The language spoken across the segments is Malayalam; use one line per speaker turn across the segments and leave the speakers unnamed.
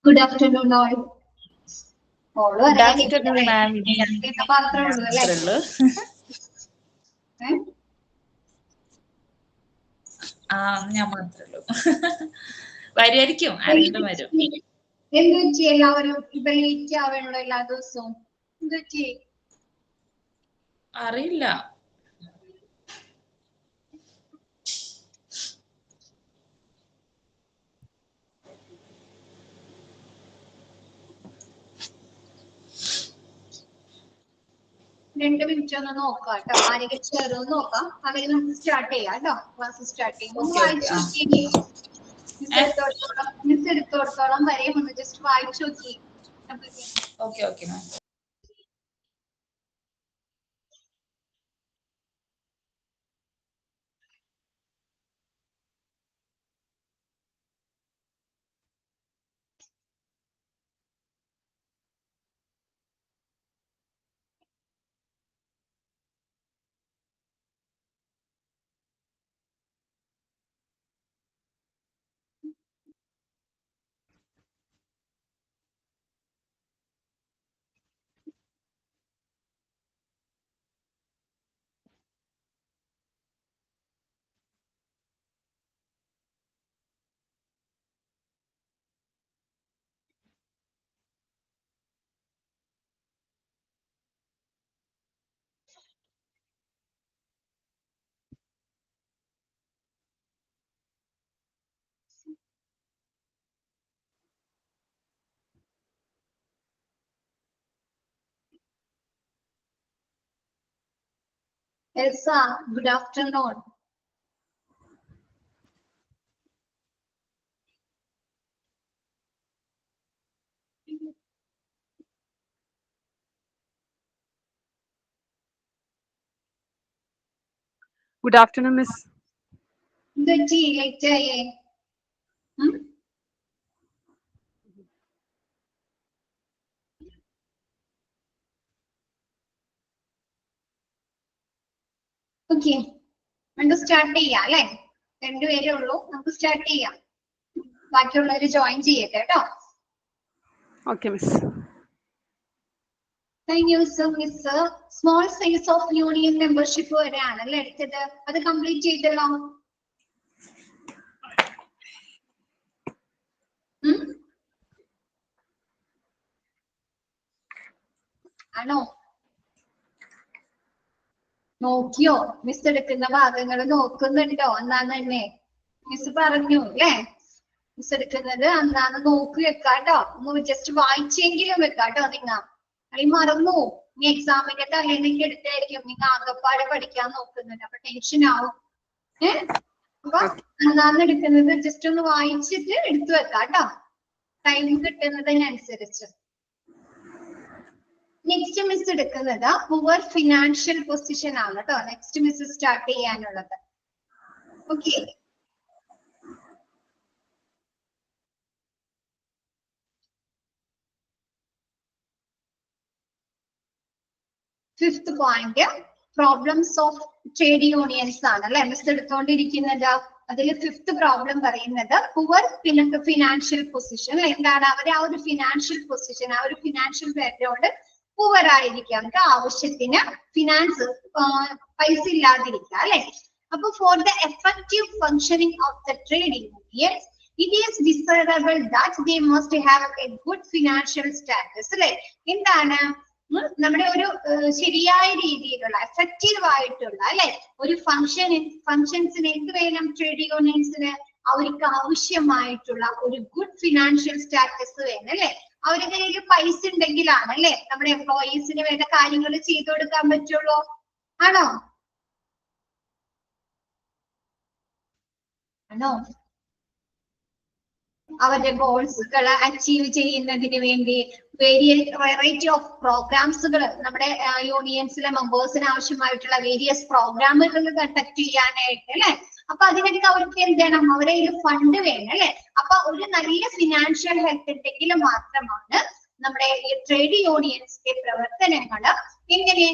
Good afternoon, all.
Good afternoon, ma'am. ഞാൻ മാത്രമല്ലോ വരുമായിരിക്കും, ആരെങ്കിലും വരും.
എന്ത് പറ്റി എല്ലാവരും ഇപ്പൊ ലേറ്റ് ആവണല്ലോ എല്ലാ ദിവസവും? എന്ത് പറ്റി?
അറിയില്ല.
രണ്ട് മിനിറ്റ് ഒന്ന് നോക്കാം കേട്ടോ, ആരെങ്കിലും ചേർന്ന് നോക്കാം. അല്ലെങ്കിൽ നമുക്ക് സ്റ്റാർട്ട് ചെയ്യാം കേട്ടോ. ക്ലാസ് സ്റ്റാർട്ട് ചെയ്യുമ്പോൾ മിസ് എടുത്തോടത്തോളം വരെ ഒന്ന് ജസ്റ്റ് വായിച്ചു നോക്കി.
Okay okay ma'am.
Elsa, good afternoon.
Good afternoon, Miss.
The tea, like okay, നമുക്ക് സ്റ്റാർട്ട് ചെയ്യാം അല്ലെ? രണ്ടുപേരേ ഉള്ളൂ, നമുക്ക് സ്റ്റാർട്ട് ചെയ്യാം. ബാക്കിയുള്ളവര് ജോയിൻ ചെയ്യട്ടെ കേട്ടോ.
Okay, Miss.
Thank you, sir. Miss, small size of union membership വരെയാണല്ലേ എടുത്തത്? അത് കംപ്ലീറ്റ് ചെയ്തല്ലോ? ആണോ? നോക്കിയോ? മിസ് എടുക്കുന്ന ഭാഗങ്ങൾ നോക്കുന്നുണ്ടോ? എന്നാന്ന് തന്നെ മിസ് പറഞ്ഞു അല്ലേ? മിസ് എടുക്കുന്നത് അന്നാന്ന് നോക്കി വെക്കാട്ടോ. ഒന്ന് ജസ്റ്റ് വായിച്ചെങ്കിലും വെക്കാട്ടോ. നിങ്ങൾ മറന്നു, ഇനി എക്സാമിന്റെ തലേന്നൊക്കെ എടുത്തായിരിക്കും നിങ്ങൾ ആകപ്പാടെ പഠിക്കാൻ നോക്കുന്നുണ്ട്, അപ്പൊ ടെൻഷൻ ആവും. അപ്പൊ അന്നാന്ന് എടുക്കുന്നത് ജസ്റ്റ് ഒന്ന് വായിച്ചിട്ട് എടുത്തു വെക്കാട്ടോ, ടൈം കിട്ടുന്നതിനനുസരിച്ച്. നെക്സ്റ്റ് മിസ് എടുക്കുന്നത് പുവർ ഫിനാൻഷ്യൽ പൊസിഷൻ ആണ് കേട്ടോ. നെക്സ്റ്റ് മിസ് സ്റ്റാർട്ട് ചെയ്യാനുള്ളത്. Okay, fifth point problems of trade unions ആണ് അല്ലെ മിസ് എടുത്തോണ്ടിരിക്കുന്നത്. അതിൽ ഫിഫ്ത് പ്രോബ്ലം പറയുന്നത് പുവർ ഫിനാൻഷ്യൽ പൊസിഷൻ. എന്താണ് അവര് ആ ഒരു ഫിനാൻഷ്യൽ പൊസിഷൻ, ആ ഒരു ഫിനാൻഷ്യൽ ബാക്ക്ഗ്രൗണ്ട് പുവർ ആയിരിക്കാം, നമുക്ക് ആവശ്യത്തിന് ഫിനാൻസ് പൈസ ഇല്ലാതിരിക്കുക അല്ലെ. അപ്പൊ for the effective functioning of the trade unions it is desirable that they must have A good financial status അല്ലെ. എന്താണ് നമ്മുടെ ഒരു ശരിയായ രീതിയിലുള്ള എഫക്റ്റീവ് ആയിട്ടുള്ള അല്ലെ ഒരു ഫങ്ഷൻസിന് എന്ത് വേണം? ട്രേഡ് യൂണിയൻസിന് അവർക്ക് ആവശ്യമായിട്ടുള്ള ഒരു ഗുഡ് ഫിനാൻഷ്യൽ സ്റ്റാറ്റസ് വേണം അല്ലെ. അവരുടെ കയ്യിൽ പൈസ ഉണ്ടെങ്കിലാണ് അല്ലെ നമ്മുടെ എംപ്ലോയീസിന് വേണ്ട കാര്യങ്ങൾ ചെയ്തു കൊടുക്കാൻ പറ്റുള്ളൂ. ആണോ? ആണോ? അവരുടെ ഗോൾസുകൾ അച്ചീവ് ചെയ്യുന്നതിന് വേണ്ടി വെറൈറ്റി ഓഫ് പ്രോഗ്രാംസുകൾ നമ്മുടെ യൂണിയൻസിലെ മെമ്പേഴ്സിന് ആവശ്യമായിട്ടുള്ള വേരിയസ് പ്രോഗ്രാമുകൾ കണ്ടക്ട് ചെയ്യാനായിട്ട് അല്ലെ. അപ്പൊ അതിനൊക്കെ അവർക്ക് എന്ത് വേണം? അവരെ ഫണ്ട് വേണം അല്ലെ. അപ്പൊ ഒരു നല്ല ഫിനാൻഷ്യൽ ഹെൽത്ത് ഉണ്ടെങ്കിൽ മാത്രമാണ് നമ്മുടെ ഈ ട്രേഡ് യൂണിയൻസിന്റെ പ്രവർത്തനങ്ങൾ എങ്ങനെ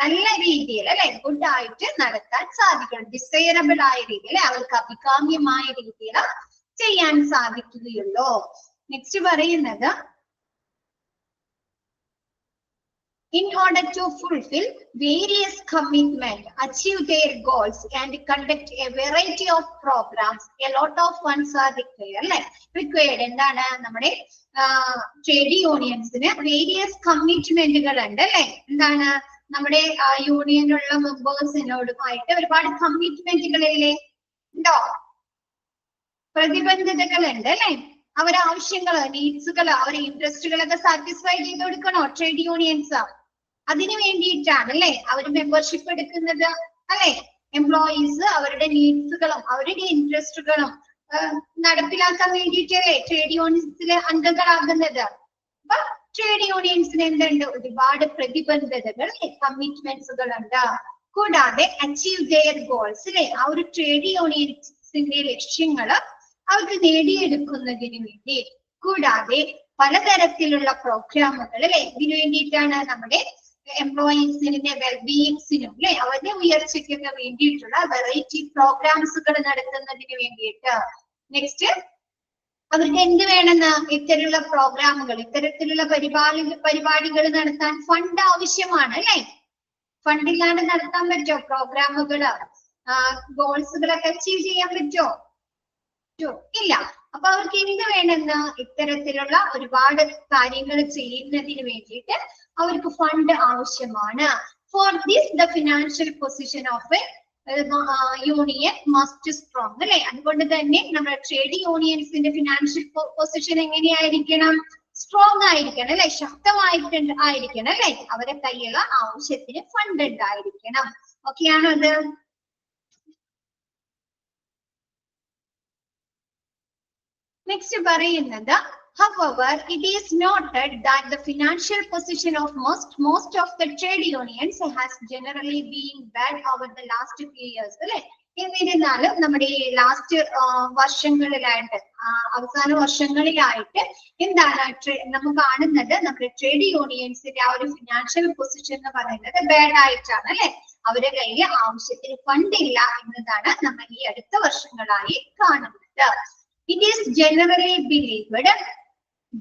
നല്ല രീതിയിൽ അല്ലെ ഗുഡ് ആയിട്ട് നടത്താൻ സാധിക്കണം. ഡിസൈറബിൾ ആയ രീതിയിൽ അവർക്ക് അഭികാമ്യമായ രീതിയിൽ ചെയ്യാൻ സാധിക്കുകയുള്ളൂ. നെക്സ്റ്റ് പറയുന്നത് in order to fulfill various commitments, achieve their goals, and conduct a variety of programs, a lot of funds are required. Required എന്താണ് നമ്മുടെ ട്രേഡ് യൂണിയൻസിന് വേരിയസ് കമ്മിറ്റ്മെന്റുകൾ ഉണ്ട് അല്ലെ. എന്താണ് നമ്മുടെ യൂണിയനിലുള്ള മെമ്പേഴ്സിനോടുമായിട്ട് ഒരുപാട് കമ്മിറ്റ്മെന്റുകളില്ലേ ഉണ്ടോ, പ്രതിബദ്ധതകളുണ്ട് അല്ലെ. അവരെ ആവശ്യങ്ങള്, നീഡ്സുകള്, അവരെ ഇൻട്രസ്റ്റുകളൊക്കെ സാറ്റിസ്ഫൈ ചെയ്ത് കൊടുക്കണോ ട്രേഡ് യൂണിയൻസ്? അതിനു വേണ്ടിയിട്ടാണ് അല്ലെ അവർ മെമ്പർഷിപ്പ് എടുക്കുന്നത് അല്ലെ. എംപ്ലോയീസ് അവരുടെ നീഡ്സുകളും അവരുടെ ഇൻട്രസ്റ്റുകളും നടപ്പിലാക്കാൻ വേണ്ടിയിട്ടല്ലേ ട്രേഡ് യൂണിയൻസിലെ അംഗങ്ങളാകുന്നത്. അപ്പൊ ട്രേഡ് യൂണിയൻസിന് എന്തുണ്ട്, ഒരുപാട് പ്രതിബദ്ധതകൾ, കമ്മിറ്റ്മെന്റ്സുകൾ ഉണ്ട്. കൂടാതെ അച്ചീവ് ദെയർ ഗോൾസ് അല്ലെ, ആ ഒരു ട്രേഡ് യൂണിയൻസിന്റെ ലക്ഷ്യങ്ങള് അവർക്ക് നേടിയെടുക്കുന്നതിന് വേണ്ടി. കൂടാതെ പലതരത്തിലുള്ള പ്രോഗ്രാമുകൾ അല്ലെ, ഇതിനു വേണ്ടിയിട്ടാണ് നമ്മുടെ എംപ്ലോയീസിന്റെ വെൽബീയിങ്സിനും അല്ലെ അവരുടെ ഉയർച്ചയ്ക്കൊക്കെ വേണ്ടിയിട്ടുള്ള വെറൈറ്റി പ്രോഗ്രാംസുകൾ നടത്തുന്നതിന് വേണ്ടിയിട്ട്. നെക്സ്റ്റ് അവർക്ക് എന്ത് വേണമെന്ന്, ഇത്തരത്തിലുള്ള പ്രോഗ്രാമുകൾ, ഇത്തരത്തിലുള്ള പരിപാടികൾ നടത്താൻ ഫണ്ട് ആവശ്യമാണ് അല്ലെ. ഫണ്ടില്ലാണ്ട് നടത്താൻ പറ്റോ പ്രോഗ്രാമുകള്, ഗോൾസുകളൊക്കെ അച്ചീവ് ചെയ്യാൻ പറ്റോ? ഇല്ല. അപ്പൊ അവർക്ക് എന്ത് വേണമെന്ന്, ഇത്തരത്തിലുള്ള ഒരുപാട് കാര്യങ്ങൾ ചെയ്യുന്നതിന് വേണ്ടിയിട്ട് അവർക്ക് ഫണ്ട് ആവശ്യമാണ്. For this the financial position of A union must strong അല്ലെ. അതുകൊണ്ട് തന്നെ നമ്മുടെ ട്രേഡ് യൂണിയൻസിന്റെ ഫിനാൻഷ്യൽ പൊസിഷൻ എങ്ങനെയായിരിക്കണം? സ്ട്രോങ് ആയിരിക്കണം അല്ലെ, ആയിരിക്കണം അല്ലെ. അവരെ കയ്യിലുള്ള ആവശ്യത്തിന് ഫണ്ട് ഉണ്ടായിരിക്കണം. ഓക്കെയാണോ അത്? നെക്സ്റ്റ് പറയുന്നത്, however, it is noted that the financial position of most of the trade unions has generally been bad over the last few years. അല്ലെ. എന്നിരുന്നാലും നമ്മുടെ ഈ ലാസ്റ്റ് വർഷങ്ങളിലായിട്ട്, അവസാന വർഷങ്ങളിലായിട്ട് എന്താണ് നമുക്ക് കാണുന്നത്, നമ്മുടെ ട്രേഡ് യൂണിയൻസിന്റെ ആ ഒരു ഫിനാൻഷ്യൽ പൊസിഷൻ എന്ന് പറയുന്നത് ബാഡ് ആയിട്ടാണ് അല്ലെ. അവരുടെ കയ്യിൽ ആവശ്യത്തിന് ഫണ്ട് ഇല്ല എന്നതാണ് നമ്മൾ ഈ അടുത്ത വർഷങ്ങളായി കാണുന്നത്. It is generally believed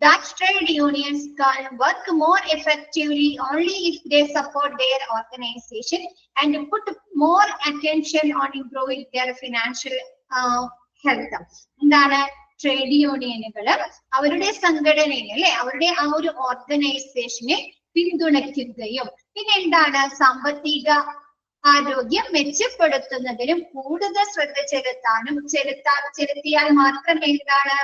that trade unions can work more effectively only if they support their organization and put more attention on improving their financial health. എന്താണ് ട്രേഡ് യൂണിയനുകള് അവരുടെ സംഘടനയെ അല്ലെ, അവരുടെ ആ ഒരു ഓർഗനൈസേഷനെ പിന്തുണയ്ക്കുകയും പിന്നെ എന്താണ് സാമ്പത്തിക ആരോഗ്യം മെച്ചപ്പെടുത്തുന്നതിനും കൂടുതൽ ശ്രദ്ധ ചെലുത്തിയാൽ മാത്രമേ എന്താണ്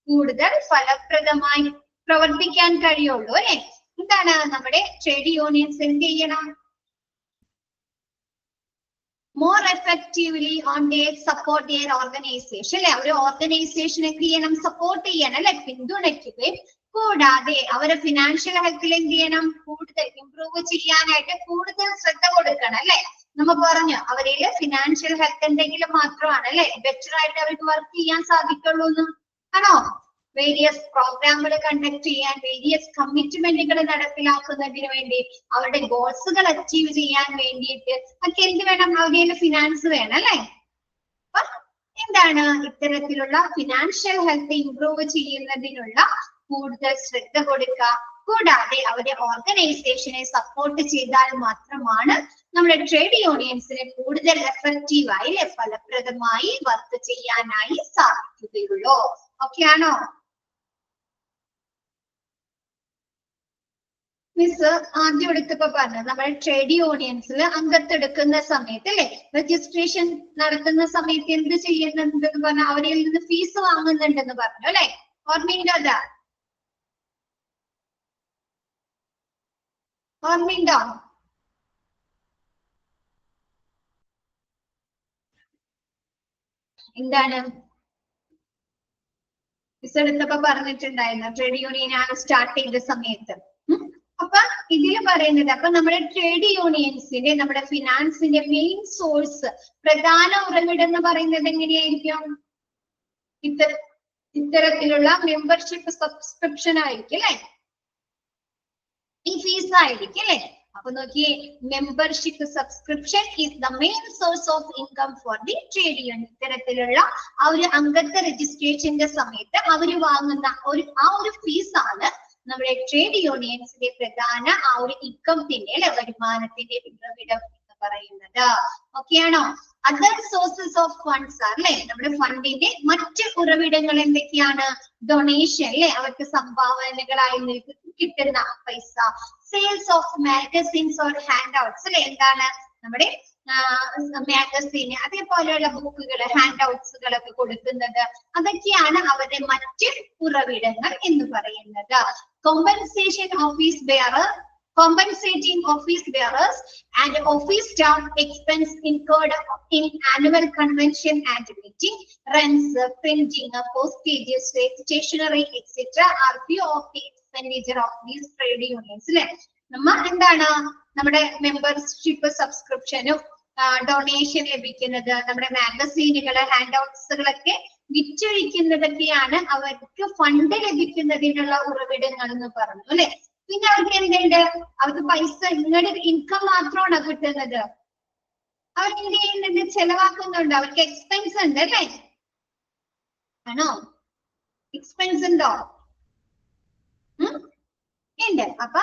കൂടുതൽ ഫലപ്രദമായി പ്രവർത്തിക്കാൻ കഴിയുള്ളൂ അല്ലെ. എന്താണ് നമ്മുടെ ട്രേഡ് യൂണിയൻസ് എന്ത് ചെയ്യണം? more effectively on their support their organization അല്ലെ. ഒരു ഓർഗനൈസേഷൻ എന്ത് ചെയ്യണം? സപ്പോർട്ട് ചെയ്യണം അല്ലെ, പിന്തുണയ്ക്കുകയും കൂടാതെ അവരെ ഫിനാൻഷ്യൽ ഹെൽത്തിൽ എന്ത് ചെയ്യണം? കൂടുതൽ ഇംപ്രൂവ് ചെയ്യാനായിട്ട് കൂടുതൽ ശ്രദ്ധ കൊടുക്കണം അല്ലെ. നമ്മൾ പറഞ്ഞു അവരില് ഫിനാൻഷ്യൽ ഹെൽത്ത് എന്തെങ്കിലും മാത്രമാണ് അല്ലെ ബെറ്റർ ആയിട്ട് അവർക്ക് വർക്ക് ചെയ്യാൻ സാധിക്കുള്ളൂ എന്ന് ആണോ? വേരിയസ് പ്രോഗ്രാമുകൾ കണ്ടക്ട് ചെയ്യാൻ, വേരിയസ് കമ്മിറ്റ്മെന്റുകൾ നടപ്പിലാക്കുന്നതിന് വേണ്ടി, അവരുടെ ഗോൾസുകൾ അച്ചീവ് ചെയ്യാൻ വേണ്ടിയിട്ട് ഒക്കെ എന്ത് വേണം? അവരുടെ ഫിനാൻസ് വേണം അല്ലെ. അപ്പൊ എന്താണ് ഇത്തരത്തിലുള്ള ഫിനാൻഷ്യൽ ഹെൽത്ത് ഇംപ്രൂവ് ചെയ്യുന്നതിനുള്ള കൂടുതൽ ശ്രദ്ധ കൊടുക്കുക. കൂടാതെ അവരുടെ ഓർഗനൈസേഷനെ സപ്പോർട്ട് ചെയ്താൽ മാത്രമാണ് നമ്മുടെ ട്രേഡ് യൂണിയൻസിനെ കൂടുതൽ എഫക്റ്റീവായി ഫലപ്രദമായി വർക്ക് ചെയ്യാനായി സാധിക്കുകയുള്ളൂ. ഓക്കെ ആണോ? മിസ് ആദ്യം എടുത്തപ്പോ പറഞ്ഞത് നമ്മുടെ ട്രേഡ് യൂണിയൻസിൽ അംഗത്തെടുക്കുന്ന സമയത്ത് അല്ലെ, രജിസ്ട്രേഷൻ നടത്തുന്ന സമയത്ത് എന്ത് ചെയ്യുന്നുണ്ടെന്ന് പറഞ്ഞാൽ അവരിൽ നിന്ന് ഫീസ് വാങ്ങുന്നുണ്ടെന്ന് പറഞ്ഞു അല്ലെ. ഓർമ്മയുണ്ടോ? അതാ ഓർമ്മയുണ്ടോ? എന്താണ് മിസ് എടുത്തപ്പോ പറഞ്ഞിട്ടുണ്ടായിരുന്നു ട്രേഡ് യൂണിയൻ ആണ് സ്റ്റാർട്ട് ചെയ്ത സമയത്ത്. അപ്പൊ ഇതിൽ പറയുന്നത്, അപ്പൊ നമ്മുടെ ട്രേഡ് യൂണിയൻസിന്റെ നമ്മുടെ ഫിനാൻസിന്റെ മെയിൻ സോഴ്സ്, പ്രധാന ഉറവിടം എന്ന് പറയുന്നത് എങ്ങനെയായിരിക്കും? ഇത്തരത്തിലുള്ള മെമ്പർഷിപ്പ് സബ്സ്ക്രിപ്ഷൻ ആയിരിക്കും അല്ലെ, ഈ ഫീസ് ആയിരിക്കും അല്ലെ. അപ്പൊ നോക്കിയേ, membership subscription is the main source of income for the trade union. ഇത്തരത്തിലുള്ള ആ ഒരു അംഗത്വ രജിസ്ട്രേഷന്റെ സമയത്ത് അവര് വാങ്ങുന്ന ആ ഒരു ഫീസാണ് നമ്മുടെ ട്രേഡ് യൂണിയൻസിന്റെ പ്രധാന ആ ഒരു ഇൻകത്തിന്റെ അല്ലെ വരുമാനത്തിന്റെ ഉറവിടം എന്ന് പറയുന്നത്. ഓക്കെയാണോ? അതർ സോഴ്സസ് ഓഫ് ഫണ്ട്സ് അല്ലെ, നമ്മുടെ ഫണ്ടിന്റെ മറ്റ് ഉറവിടങ്ങൾ എന്തൊക്കെയാണ്? ഡൊണേഷൻ അല്ലെ, അവർക്ക് സംഭാവനകളായി കിട്ടുന്ന പൈസ. Sales of magazines or hand outs അല്ലെ, എന്താണ് നമ്മുടെ മാഗസീന് അതേപോലെയുള്ള ബുക്കുകൾ ഹാൻഡ് ഔട്ട്സുകളൊക്കെ കൊടുക്കുന്നത്, അതൊക്കെയാണ് അവരുടെ മറ്റ് ഉറവിടങ്ങൾ എന്ന് പറയുന്നത്. Compensating office bearers and office staff expense incurred in annual convention and meeting, rents, printing, postages, stationery, etc. are few of the expenditure of these trade unions. നമ്മ എന്താണ് നമ്മുടെ മെമ്പർഷിപ്പ് സബ്സ്ക്രിപ്ഷനും ഡൊണേഷൻ ലഭിക്കുന്നത്, നമ്മുടെ മാഗസീനുകള് ഹാൻഡ് ഔട്ട്സുകളൊക്കെ വിറ്റഴിക്കുന്നതൊക്കെയാണ് അവർക്ക് ഫണ്ട് ലഭിക്കുന്നതിനുള്ള ഉറവിടങ്ങൾ എന്ന് പറഞ്ഞു അല്ലെ. പിന്നെ അവർക്ക് എന്തുണ്ട്? അവർക്ക് പൈസ ഇങ്ങോട്ട് ഇൻകം മാത്രമാണ് കിട്ടുന്നത്. അവർ എന്ത് ചെയ്യുന്നുണ്ട്? ചെലവാക്കുന്നുണ്ട്. അവർക്ക് എക്സ്പെൻസ് ഉണ്ട് അല്ലേ? ആണോ? എക്സ്പെൻസ് ഉണ്ടോ? ഉണ്ട്. അപ്പൊ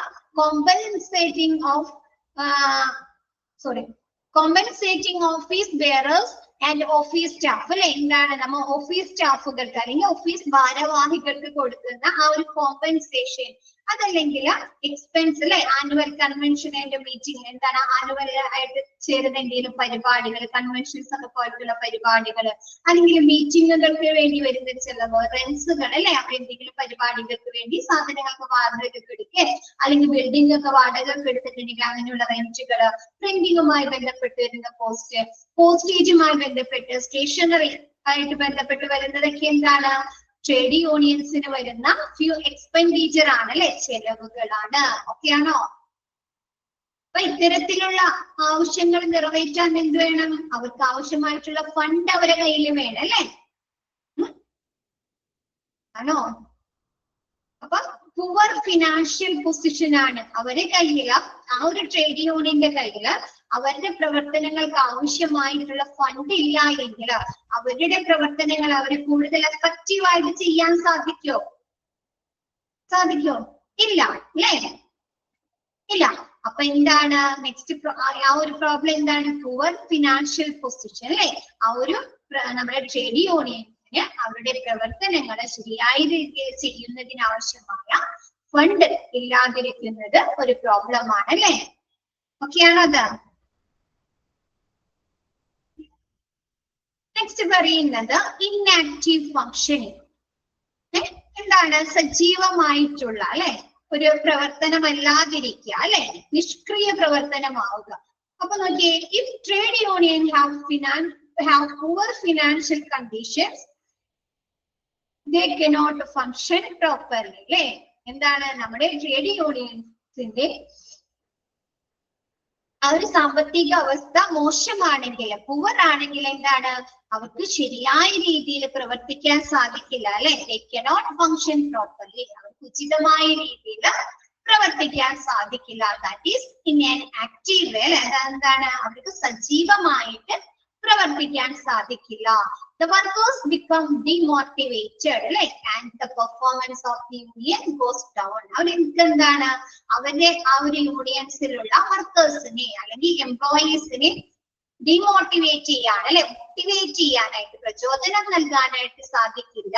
compensating office bearers and office staff അല്ലെ, എന്താണ് നമ്മൾ ഓഫീസ് സ്റ്റാഫുകൾക്ക് അല്ലെങ്കിൽ ഓഫീസ് ഭാരവാഹികൾക്ക് കൊടുക്കുന്ന ആ ഒരു കോമ്പൻസേഷൻ, അതല്ലെങ്കിൽ എക്സ്പെൻസ് അല്ലെ, ആനുവൽ കൺവെൻഷൻ ആൻഡ് മീറ്റിംഗ്, എന്താണ് ആനുവൽ ആയിട്ട് ചേരുന്ന എന്തെങ്കിലും പരിപാടികൾ, കൺവെൻഷൻസ് ഒക്കെ പോലുള്ള പരിപാടികൾ, അല്ലെങ്കിൽ മീറ്റിങ്ങുകൾക്ക് വേണ്ടി വരുന്ന ചെലവ്, റെന്റ്സുകൾ അല്ലെ, അപ്പൊ എന്തെങ്കിലും പരിപാടികൾക്ക് വേണ്ടി സാധനങ്ങൾക്ക് വാടകയ്ക്ക് എടുക്കുക, അല്ലെങ്കിൽ ബിൽഡിംഗ് ഒക്കെ വാടകയ്ക്ക് എടുത്തിട്ടുണ്ടെങ്കിൽ അങ്ങനെയുള്ള റെന്റുകൾ, പ്രിന്റിങ്ങുമായി ബന്ധപ്പെട്ട് വരുന്ന പോസ്റ്റേജുമായി ബന്ധപ്പെട്ട് സ്റ്റേഷനറി ആയിട്ട് ബന്ധപ്പെട്ട് വരുന്നതൊക്കെ എന്താണ്? ട്രേഡ് യൂണിയൻസിന് വരുന്ന ഫ്യൂ എക്സ്പെൻഡിച്ചർ ആണ് അല്ലെ, ചെലവുകളാണ്. ഓക്കെയാണോ? അപ്പൊ ഇത്തരത്തിലുള്ള ആവശ്യങ്ങൾ നിറവേറ്റാൻ എന്ത് വേണം? അവർക്ക് ആവശ്യമായിട്ടുള്ള ഫണ്ട് അവരെ കയ്യിൽ വേണം അല്ലെ, ആണോ? അപ്പൊ പുവർ ഫിനാൻഷ്യൽ പൊസിഷൻ ആണ് അവരുടെ കയ്യില്, ആ ഒരു ട്രേഡ് യൂണിയന്റെ കയ്യില് അവരുടെ പ്രവർത്തനങ്ങൾക്ക് ആവശ്യമായിട്ടുള്ള ഫണ്ട് ഇല്ല എങ്കിൽ അവരുടെ പ്രവർത്തനങ്ങൾ അവർ കൂടുതൽ എഫക്റ്റീവായിട്ട് ചെയ്യാൻ സാധിക്കോ? ഇല്ല അല്ലേ? ഇല്ല. അപ്പൊ എന്താണ് നെക്സ്റ്റ് ആ ഒരു പ്രോബ്ലം എന്താണ്? പുവർ ഫിനാൻഷ്യൽ പൊസിഷൻ അല്ലെ, ആ ഒരു നമ്മുടെ ട്രേഡ് യൂണിയൻസിന് അവരുടെ പ്രവർത്തനങ്ങൾ ശരിയായ രീതിയിൽ ചെയ്യുന്നതിന് ആവശ്യമായ ഫണ്ട് ഇല്ലാതിരിക്കുന്നത് ഒരു പ്രോബ്ലമാണ് അല്ലെ. ഓക്കെയാണോ അത്? നെക്സ്റ്റ് പറയുന്നത് ഇൻആക്റ്റീവ് ഫങ്ഷനിങ്. എന്താണ്? സജീവമായിട്ടുള്ള അല്ലെ ഒരു പ്രവർത്തനമല്ലാതിരിക്കുക അല്ലെ, നിഷ്ക്രിയ പ്രവർത്തനമാവുക. അപ്പൊ നോക്കിയേ, if trade union have poor financial conditions, they cannot function properly അല്ലെ. എന്താണ്? നമ്മുടെ ട്രേഡ് യൂണിയൻസിന്റെ ആ ഒരു സാമ്പത്തിക അവസ്ഥ മോശമാണെങ്കിൽ, പുവർ ആണെങ്കിൽ എന്താണ്? അവർക്ക് ശരിയായ രീതിയിൽ പ്രവർത്തിക്കാൻ സാധിക്കില്ല അല്ലെ. they cannot function properly, അവർക്ക് ഉചിതമായ രീതിയിൽ പ്രവർത്തിക്കാൻ സാധിക്കില്ല. That is in an active way അല്ലെ. അതെന്താണ്? അവർക്ക് സജീവമായിട്ട് പ്രവർത്തിക്കാൻ സാധിക്കില്ല. The workers become demotivated like and the performance of the union goes down. എന്താണ്? അവരുടെ ആ ഒരു യൂണിയൻസിലുള്ള വർക്കേഴ്സിനെ അല്ലെങ്കിൽ എംപ്ലോയീസിനെ ഡിമോട്ടിവേറ്റ് ചെയ്യാൻ അല്ലെ, മോട്ടിവേറ്റ് ചെയ്യാനായിട്ട്, പ്രചോദനം നൽകാനായിട്ട് സാധിക്കില്ല.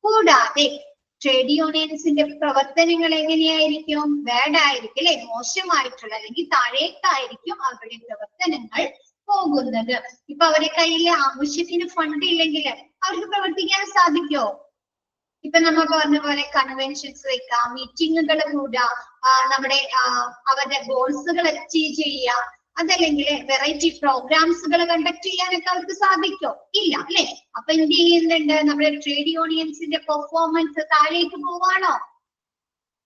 കൂടാതെ ട്രേഡ് യൂണിയൻസിന്റെ പ്രവർത്തനങ്ങൾ എങ്ങനെയായിരിക്കും? ബാഡ് ആയിരിക്കും അല്ലെ, മോശമായിട്ടുള്ള അല്ലെങ്കിൽ താഴേക്കായിരിക്കും അവരുടെ പ്രവർത്തനങ്ങൾ പോകുന്നത്. ഇപ്പൊ അവരുടെ കയ്യിൽ ആവശ്യത്തിന് ഫണ്ട് ഇല്ലെങ്കിൽ അവർക്ക് പ്രവർത്തിക്കാൻ സാധിക്കോ? ഇപ്പൊ നമ്മൾ പറഞ്ഞ പോലെ കൺവെൻഷൻസ് വെക്കാം, മീറ്റിങ്ങുകൾ കൂടുക, നമ്മുടെ അവരുടെ ഗോൾസുകൾ അച്ചീവ് ചെയ്യുക, അതല്ലെങ്കിൽ വെറൈറ്റി പ്രോഗ്രാംസുകൾ കണ്ടക്ട് ചെയ്യാനൊക്കെ അവർക്ക് സാധിക്കോ? ഇല്ല അല്ലെ. അപ്പൊ എന്ത് ചെയ്യുന്നുണ്ട്? നമ്മുടെ ട്രേഡ് യൂണിയൻസിന്റെ പെർഫോമൻസ് താഴേക്ക് പോവാണോ?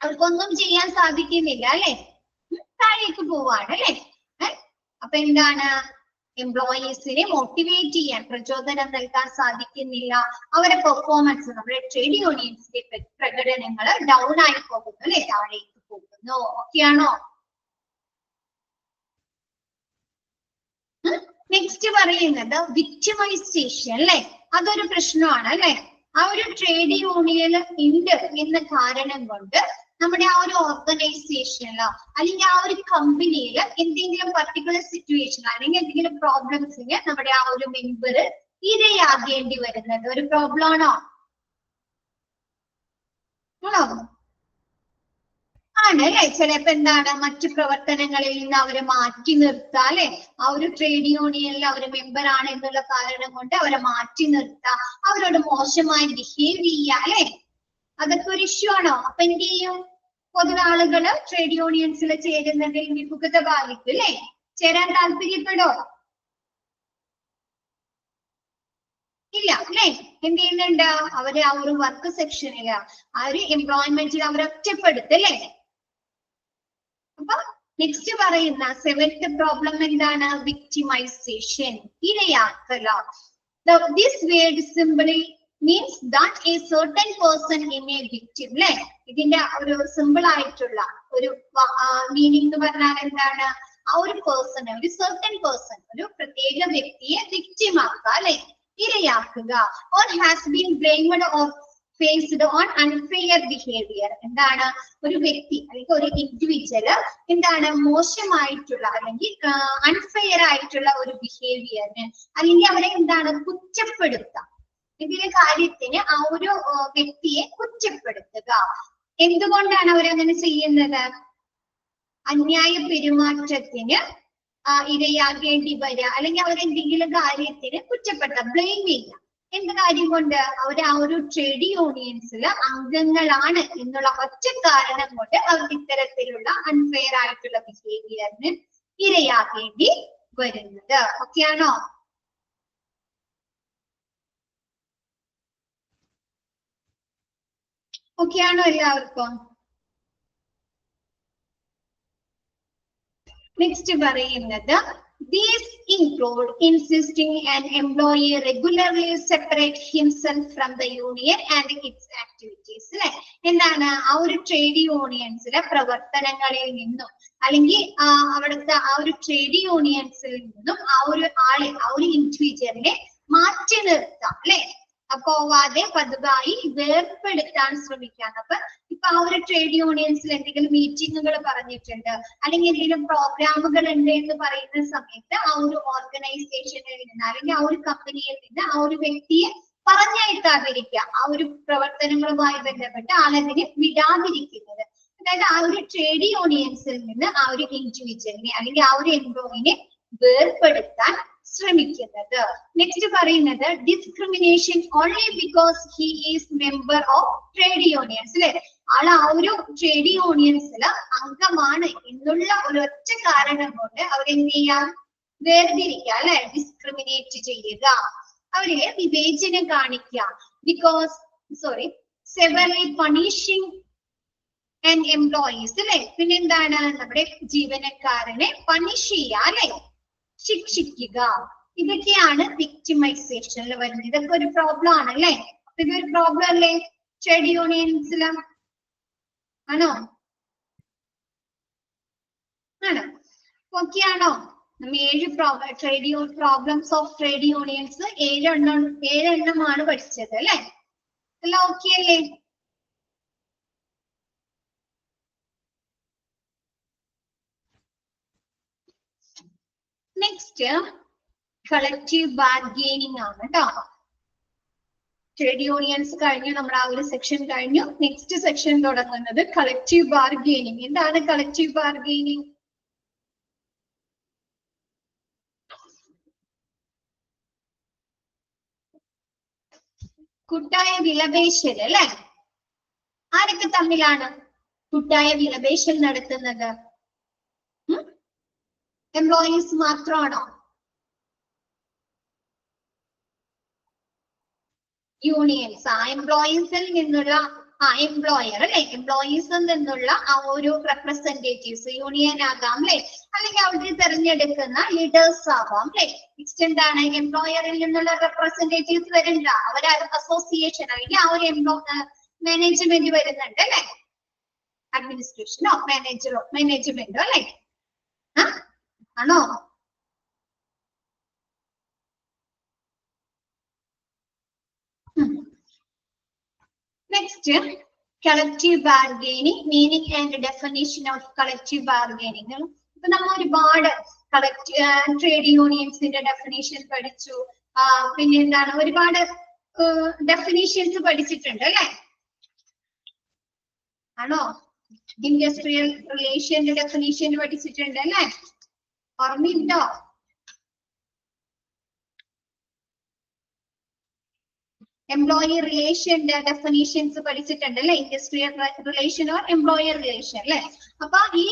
അവർക്കൊന്നും ചെയ്യാൻ സാധിക്കുന്നില്ല അല്ലെ, താഴേക്ക് പോവാണ് അല്ലെ. അപ്പൊ എന്താണ്? എംപ്ലോയീസിനെ മോട്ടിവേറ്റ് ചെയ്യാൻ, പ്രചോദനം നൽകാൻ സാധിക്കുന്നില്ല. അവരുടെ പെർഫോമൻസ്, നമ്മുടെ ട്രേഡ് യൂണിയൻസിന്റെ പ്രകടനങ്ങൾ ഡൗൺ ആയി പോകുന്നു അല്ലെ, താഴേക്ക് പോകുന്നു. ഓക്കെയാണോ? നെക്സ്റ്റ് പറയുന്നത് വിക്ടിമൈസേഷൻ അല്ലെ, അതൊരു പ്രശ്നമാണ് അല്ലെ. ആ ഒരു ട്രേഡ് യൂണിയൻ ഉണ്ട് എന്ന കാരണം കൊണ്ട് നമ്മുടെ ആ ഒരു ഓർഗനൈസേഷനിലോ അല്ലെങ്കിൽ ആ ഒരു കമ്പനിയിൽ എന്തെങ്കിലും പർട്ടിക്കുലർ സിറ്റുവേഷൻ അല്ലെങ്കിൽ എന്തെങ്കിലും പ്രോബ്ലംസിന് നമ്മുടെ ആ ഒരു മെമ്പർ ഇരയാകേണ്ടി വരുന്നത് ഒരു പ്രോബ്ലം ആണോ? ആണോ? ആണ് അല്ലെ. ചിലപ്പോ എന്താണ് മറ്റു പ്രവർത്തനങ്ങളിൽ നിന്ന് അവരെ മാറ്റി നിർത്താം അല്ലെ. ആ ഒരു ട്രേഡ് യൂണിയനിൽ അവര് മെമ്പർ ആണ് എന്നുള്ള കാരണം കൊണ്ട് അവരെ മാറ്റി നിർത്താം, അവരോട് മോശമായി ബിഹേവ് ചെയ്യുക അല്ലെ. അതൊക്കെ ഒരു ഇഷ്യൂ ആണോ? അപ്പൊ എന്ത് ചെയ്യും? പൊതുവെ ആളുകള് ട്രേഡ് യൂണിയൻസിൽ ചേരുന്നതിൽ വിമുഖത ബാധിക്കും അല്ലെ. ചേരാൻ താല്പര്യപ്പെടോ? ഇല്ല അല്ലെ. എന്ത് ചെയ്യുന്നുണ്ട്? അവര് ആ ഒരു വർക്ക് സെക്ഷനില് ആ ഒരു എംപ്ലോയ്മെന്റിൽ അവരെ ഒറ്റപ്പെടുത്തും അല്ലെ. അപ്പൊ നെക്സ്റ്റ് പറയുന്ന സെവൻത് പ്രോബ്ലം എന്താണ്? വിക്ടിമൈസേഷൻ, ഇരയാക്കല. This word simply means that a certain person in a victim അല്ലെ. ഇതിന്റെ ഒരു സിമ്പിൾ ആയിട്ടുള്ള ഒരു മീനിങ് എന്ന് പറഞ്ഞാൽ എന്താണ്? ആ ഒരു പേഴ്സൺ, ഒരു certain person, ഒരു പ്രത്യേക വ്യക്തിയെ വിക്ടിം ആക്കുക അല്ലെ, ഇരയാക്കുക. or has been blamed or faced on unfair behavior. എന്താണ്? ഒരു വ്യക്തി അല്ലെങ്കിൽ ഒരു ഇൻഡിവിജ്വൽ എന്താണ് മോശമായിട്ടുള്ള അല്ലെങ്കിൽ അൺഫെയർ ആയിട്ടുള്ള ഒരു ബിഹേവിയറിന് അല്ലെങ്കിൽ അവരെ എന്താണ് കുറ്റപ്പെടുത്തുക, ഇതിലെ കാര്യത്തിന് ആ ഒരു വ്യക്തിയെ കുറ്റപ്പെടുത്തുക. എന്തുകൊണ്ടാണ് അവരങ്ങനെ ചെയ്യുന്നത്? അന്യായ പെരുമാറ്റത്തിന് ഇരയാകേണ്ടി വരിക അല്ലെങ്കിൽ അവരെന്തെങ്കിലും കാര്യത്തിന് കുറ്റപ്പെടുത്തുക, ബ്ലെയിം ചെയ്യുക. എന്ത് കാര്യം കൊണ്ട്? അവർ ആ ഒരു ട്രേഡ് യൂണിയൻസിൽ അംഗങ്ങളാണ് എന്നുള്ള ഒറ്റ കാരണം കൊണ്ട് അവർക്ക് ഇത്തരത്തിലുള്ള അൺഫെയർ ആയിട്ടുള്ള ബിഹേവിയറിന് ഇരയാകേണ്ടി വരുന്നത്. ഓക്കെയാണോ? ഓക്കെയാണോ എല്ലാവർക്കും? നെക്സ്റ്റ് പറയുന്നത് these include insisting an employee regularly separate himself from the union and its activities. അല്ലെ. എന്താണ്? ആ ഒരു ട്രേഡ് യൂണിയൻസിലെ പ്രവർത്തനങ്ങളിൽ നിന്നും അല്ലെങ്കിൽ അവിടുത്തെ ആ ഒരു ട്രേഡ് യൂണിയൻസിൽ നിന്നും ആ ഒരു ആളെ, ആ ഒരു ഇൻഡിവിജ്വലിനെ മാറ്റി നിർത്താം അല്ലെ. പോവാതെ പതിവായി വേർപ്പെടുത്താൻ ശ്രമിക്കാം. അപ്പൊ ഇപ്പൊ ആ ഒരു ട്രേഡ് യൂണിയൻസിൽ എന്തെങ്കിലും മീറ്റിങ്ങുകൾ പറഞ്ഞിട്ടുണ്ട് അല്ലെങ്കിൽ എന്തെങ്കിലും പ്രോഗ്രാമുകൾ ഉണ്ട് എന്ന് പറയുന്ന സമയത്ത് ആ ഒരു ഓർഗനൈസേഷനിൽ നിന്ന് അല്ലെങ്കിൽ ആ ഒരു കമ്പനിയിൽ നിന്ന് ആ ഒരു വ്യക്തിയെ പറഞ്ഞയക്കാതിരിക്കുക, ആ ഒരു പ്രവർത്തനങ്ങളുമായി ബന്ധപ്പെട്ട് ആളതിനെ വിടാതിരിക്കുന്നത്. അതായത് ആ ഒരു ട്രേഡ് യൂണിയൻസിൽ നിന്ന് ആ ഒരു ഇൻഡിവിജ്വലിനെ അല്ലെങ്കിൽ ആ ഒരു എംപ്ലോയിനെ വേർപ്പെടുത്താൻ ശ്രമിക്കുന്നത്. നെക്സ്റ്റ് പറയുന്നത് discrimination only because he is member of trade unions അല്ലെ. ആൾ ആ ഒരു ട്രേഡ് യൂണിയൻസിൽ അംഗമാണ് എന്നുള്ള ഒരൊറ്റ കാരണം കൊണ്ട് അവരെന്ത് ചെയ്യാം? വേർതിരിക്കുക അല്ലെ, ഡിസ്ക്രിമിനേറ്റ് ചെയ്യുക, അവരെ വിവേചനം കാണിക്കുക. ബിക്കോസ് സെവർലി പണിഷിംഗ് ആൻഡ് എംപ്ലോയീസ് അല്ലെ. പിന്നെന്താണ്? നമ്മുടെ ജീവനക്കാരനെ പണിഷ് ചെയ്യുക അല്ലെ, ശിക്ഷിക്കുക. ഇതൊക്കെയാണ് വിക്ടിമൈസേഷനിൽ വരുന്നത്. ഇതൊക്കെ ഒരു പ്രോബ്ലം ആണ് അല്ലെ. ഇതൊരു പ്രോബ്ലം അല്ലേ ട്രേഡ് യൂണിയൻസിൽ? ആണോ? ആണ്. ഓക്കെ ആണോ? നമ്മ 7 പ്രോബ്ലംസ് ഓഫ് ട്രേഡ് യൂണിയൻസ് 7 എണ്ണമാണ് പഠിച്ചത് അല്ലെ. എല്ലാം ഓക്കെ അല്ലേ? നെക്സ്റ്റ് കളക്റ്റീവ് ബാർഗെയിനിങ് ആണ് കേട്ടോ. ട്രേഡ് യൂണിയൻസ് കഴിഞ്ഞു, നമ്മൾ ആ ഒരു സെക്ഷൻ കഴിഞ്ഞു. നെക്സ്റ്റ് സെക്ഷൻ തുടങ്ങുന്നത് കളക്റ്റീവ് ബാർഗെയിനിങ്. എന്താണ് കളക്റ്റീവ് ബാർഗെയിനിങ്? കൂട്ടായ വിലപേശൽ അല്ലെ. ആരൊക്കെ തമ്മിലാണ് കൂട്ടായ വിലപേശൽ നടത്തുന്നത്? എംപ്ലോയീസ് മാത്രമാണോ? യൂണിയൻസ്. എംപ്ലോയീസിൽ നിന്നുള്ള എംപ്ലോയർ അല്ലെ, എംപ്ലോയീസിൽ നിന്നുള്ള ആ ഒരു റെപ്രസെന്റേറ്റീവ്സ് യൂണിയൻ ആകാം അല്ലെ, അല്ലെങ്കിൽ അവർ തെരഞ്ഞെടുക്കുന്ന ലീഡേഴ്സ് ആവാം അല്ലെ. നെക്സ്റ്റ് എന്താണ്? എംപ്ലോയറിൽ നിന്നുള്ള റെപ്രസെന്റേറ്റീവ്സ് വരണ്ട, അവർ അസോസിയേഷൻ അല്ലെങ്കിൽ ആ ഒരു മാനേജ്മെന്റ് വരുന്നുണ്ട് അല്ലെ, അഡ്മിനിസ്ട്രേഷനോ മാനേജ്മെന്റോ അല്ലെ. ആണോ? Next collective bargaining, meaning and definition of collective bargaining. ഇപ്പൊ നമ്മൾ ഒരുപാട് ട്രേഡ് യൂണിയൻസിന്റെ ഡെഫിനേഷൻ പഠിച്ചു, പിന്നെ എന്താണ് ഒരുപാട് ഡെഫിനേഷൻസ് പഠിച്ചിട്ടുണ്ട് അല്ലെ? ആണോ? ഇൻഡസ്ട്രിയൽ റിലേഷന്റെ ഡെഫിനേഷൻ പഠിച്ചിട്ടുണ്ട് അല്ലെ? ഓർമ്മയുണ്ടോ? എംപ്ലോയി റിലേഷന്റെ ഡെഫിനേഷൻസ് പഠിച്ചിട്ടുണ്ട് അല്ലെ? Industrial relation or employer relation അല്ലെ? അപ്പൊ ഈ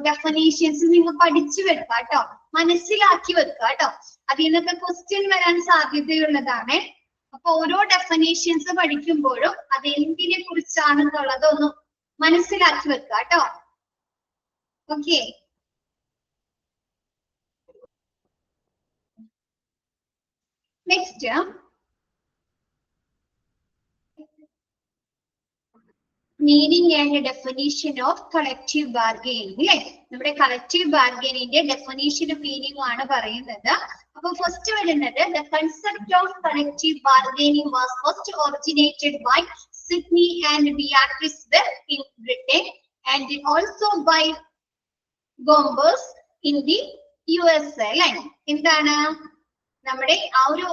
ഡെഫിനേഷൻസ് നിങ്ങൾ പഠിച്ചു വെക്കുക കേട്ടോ, മനസ്സിലാക്കി വെക്കുക കേട്ടോ. അതിൽ നിന്നൊക്കെ ക്വസ്റ്റ്യൻ വരാൻ സാധ്യതയുള്ളതാണ്. അപ്പൊ ഓരോ ഡെഫിനേഷൻസ് പഠിക്കുമ്പോഴും അത് എന്തിനെ കുറിച്ചാണെന്നുള്ളതൊന്നും മനസ്സിലാക്കി വെക്കുക കേട്ടോ. Okay, next meaning and definition of collective bargaining അല്ലെ? നമ്മുടെ collective bargaining definition meaning ആണ് പറയുന്നത്. അപ്പൊ ഫസ്റ്റ് വരുന്നത് the concept of collective bargaining was first originated by Sidney and Beatrice Webb in Britain and also by Gombers in the USA അല്ലെ? എന്താണ് നമ്മുടെ ആ ഒരു